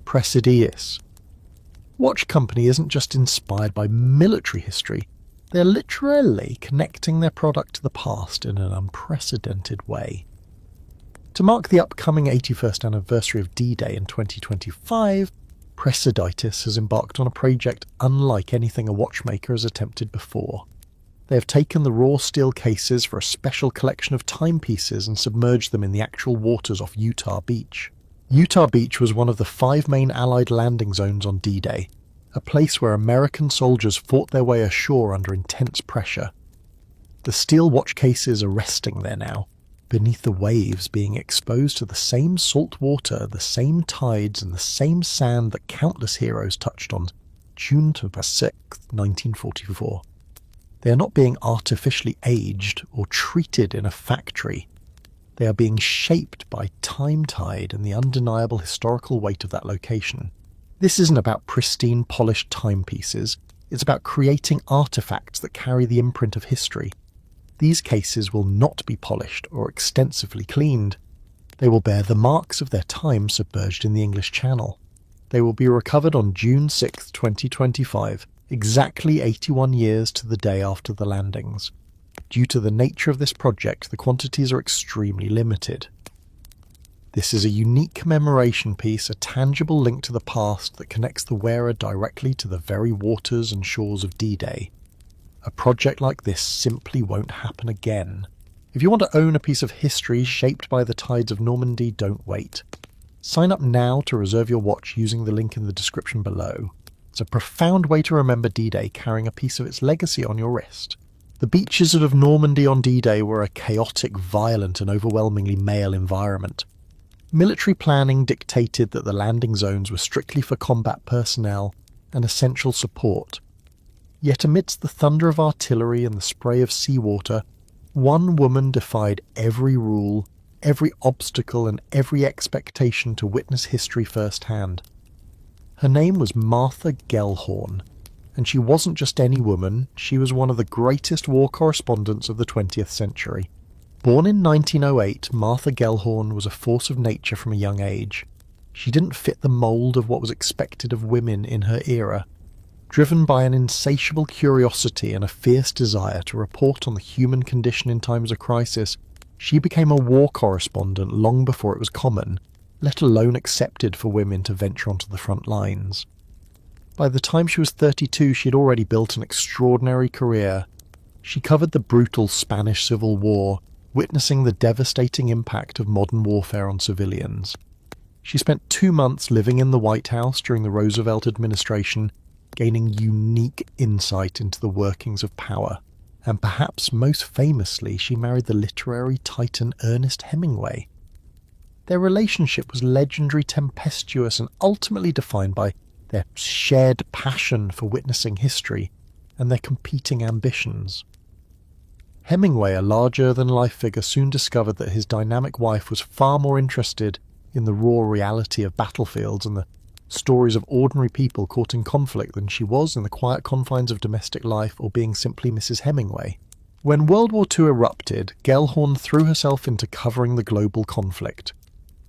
Presidius. Watch Company isn't just inspired by military history, they're literally connecting their product to the past in an unprecedented way. To mark the upcoming 81st anniversary of D-Day in 2025, Presidius has embarked on a project unlike anything a watchmaker has attempted before. They have taken the raw steel cases for a special collection of timepieces and submerged them in the actual waters off Utah Beach. Utah Beach was one of the 5 main Allied landing zones on D-Day, a place where American soldiers fought their way ashore under intense pressure. The steel watch cases are resting there now, beneath the waves, being exposed to the same salt water, the same tides, and the same sand that countless heroes touched on June 6, 1944. They are not being artificially aged or treated in a factory. They are being shaped by time tide and the undeniable historical weight of that location. This isn't about pristine, polished timepieces. It's about creating artifacts that carry the imprint of history. These cases will not be polished or extensively cleaned. They will bear the marks of their time submerged in the English Channel. They will be recovered on June 6, 2025, exactly 81 years to the day after the landings. Due to the nature of this project, the quantities are extremely limited. This is a unique commemoration piece, a tangible link to the past that connects the wearer directly to the very waters and shores of D-Day. A project like this simply won't happen again. If you want to own a piece of history shaped by the tides of Normandy, don't wait. Sign up now to reserve your watch using the link in the description below. It's a profound way to remember D-Day, carrying a piece of its legacy on your wrist. The beaches of Normandy on D-Day were a chaotic, violent and overwhelmingly male environment. Military planning dictated that the landing zones were strictly for combat personnel and essential support. Yet amidst the thunder of artillery and the spray of seawater, one woman defied every rule, every obstacle and every expectation to witness history firsthand. Her name was Martha Gellhorn, and she wasn't just any woman, she was one of the greatest war correspondents of the 20th century. Born in 1908, Martha Gellhorn was a force of nature from a young age. She didn't fit the mould of what was expected of women in her era. Driven by an insatiable curiosity and a fierce desire to report on the human condition in times of crisis, she became a war correspondent long before it was common, let alone accepted for women to venture onto the front lines. By the time she was 32, she had already built an extraordinary career. She covered the brutal Spanish Civil War, witnessing the devastating impact of modern warfare on civilians. She spent 2 months living in the White House during the Roosevelt administration, gaining unique insight into the workings of power. And perhaps most famously, she married the literary titan Ernest Hemingway. Their relationship was legendary, tempestuous, and ultimately defined by their shared passion for witnessing history and their competing ambitions. Hemingway, a larger-than-life figure, soon discovered that his dynamic wife was far more interested in the raw reality of battlefields and the stories of ordinary people caught in conflict than she was in the quiet confines of domestic life or being simply Mrs. Hemingway. When World War II erupted, Gellhorn threw herself into covering the global conflict.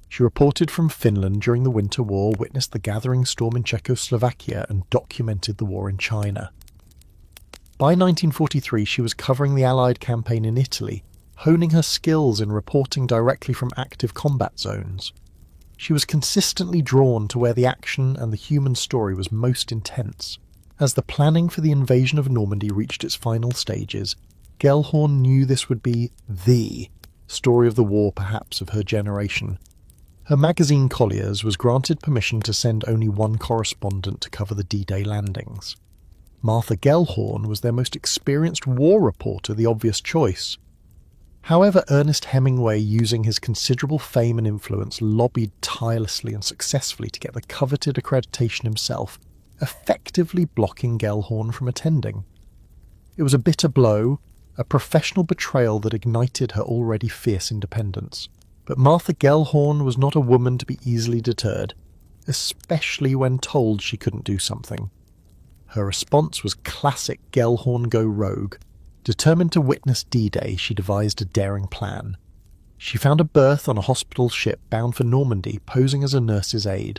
She reported from Finland during the Winter War, witnessed the gathering storm in Czechoslovakia, and documented the war in China. By 1943, she was covering the Allied campaign in Italy, honing her skills in reporting directly from active combat zones. She was consistently drawn to where the action and the human story was most intense. As the planning for the invasion of Normandy reached its final stages, Gellhorn knew this would be the story of the war, perhaps of her generation. Her magazine Collier's was granted permission to send only one correspondent to cover the D-Day landings. Martha Gellhorn was their most experienced war reporter, the obvious choice. However, Ernest Hemingway, using his considerable fame and influence, lobbied tirelessly and successfully to get the coveted accreditation himself, effectively blocking Gellhorn from attending. It was a bitter blow, a professional betrayal that ignited her already fierce independence. But Martha Gellhorn was not a woman to be easily deterred, especially when told she couldn't do something. Her response was classic Gellhorn go rogue. Determined to witness D-Day, she devised a daring plan. She found a berth on a hospital ship bound for Normandy, posing as a nurse's aide.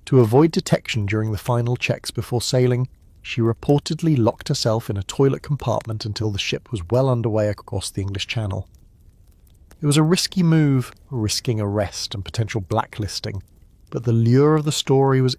To avoid detection during the final checks before sailing, she reportedly locked herself in a toilet compartment until the ship was well underway across the English Channel. It was a risky move, risking arrest and potential blacklisting, but the lure of the story was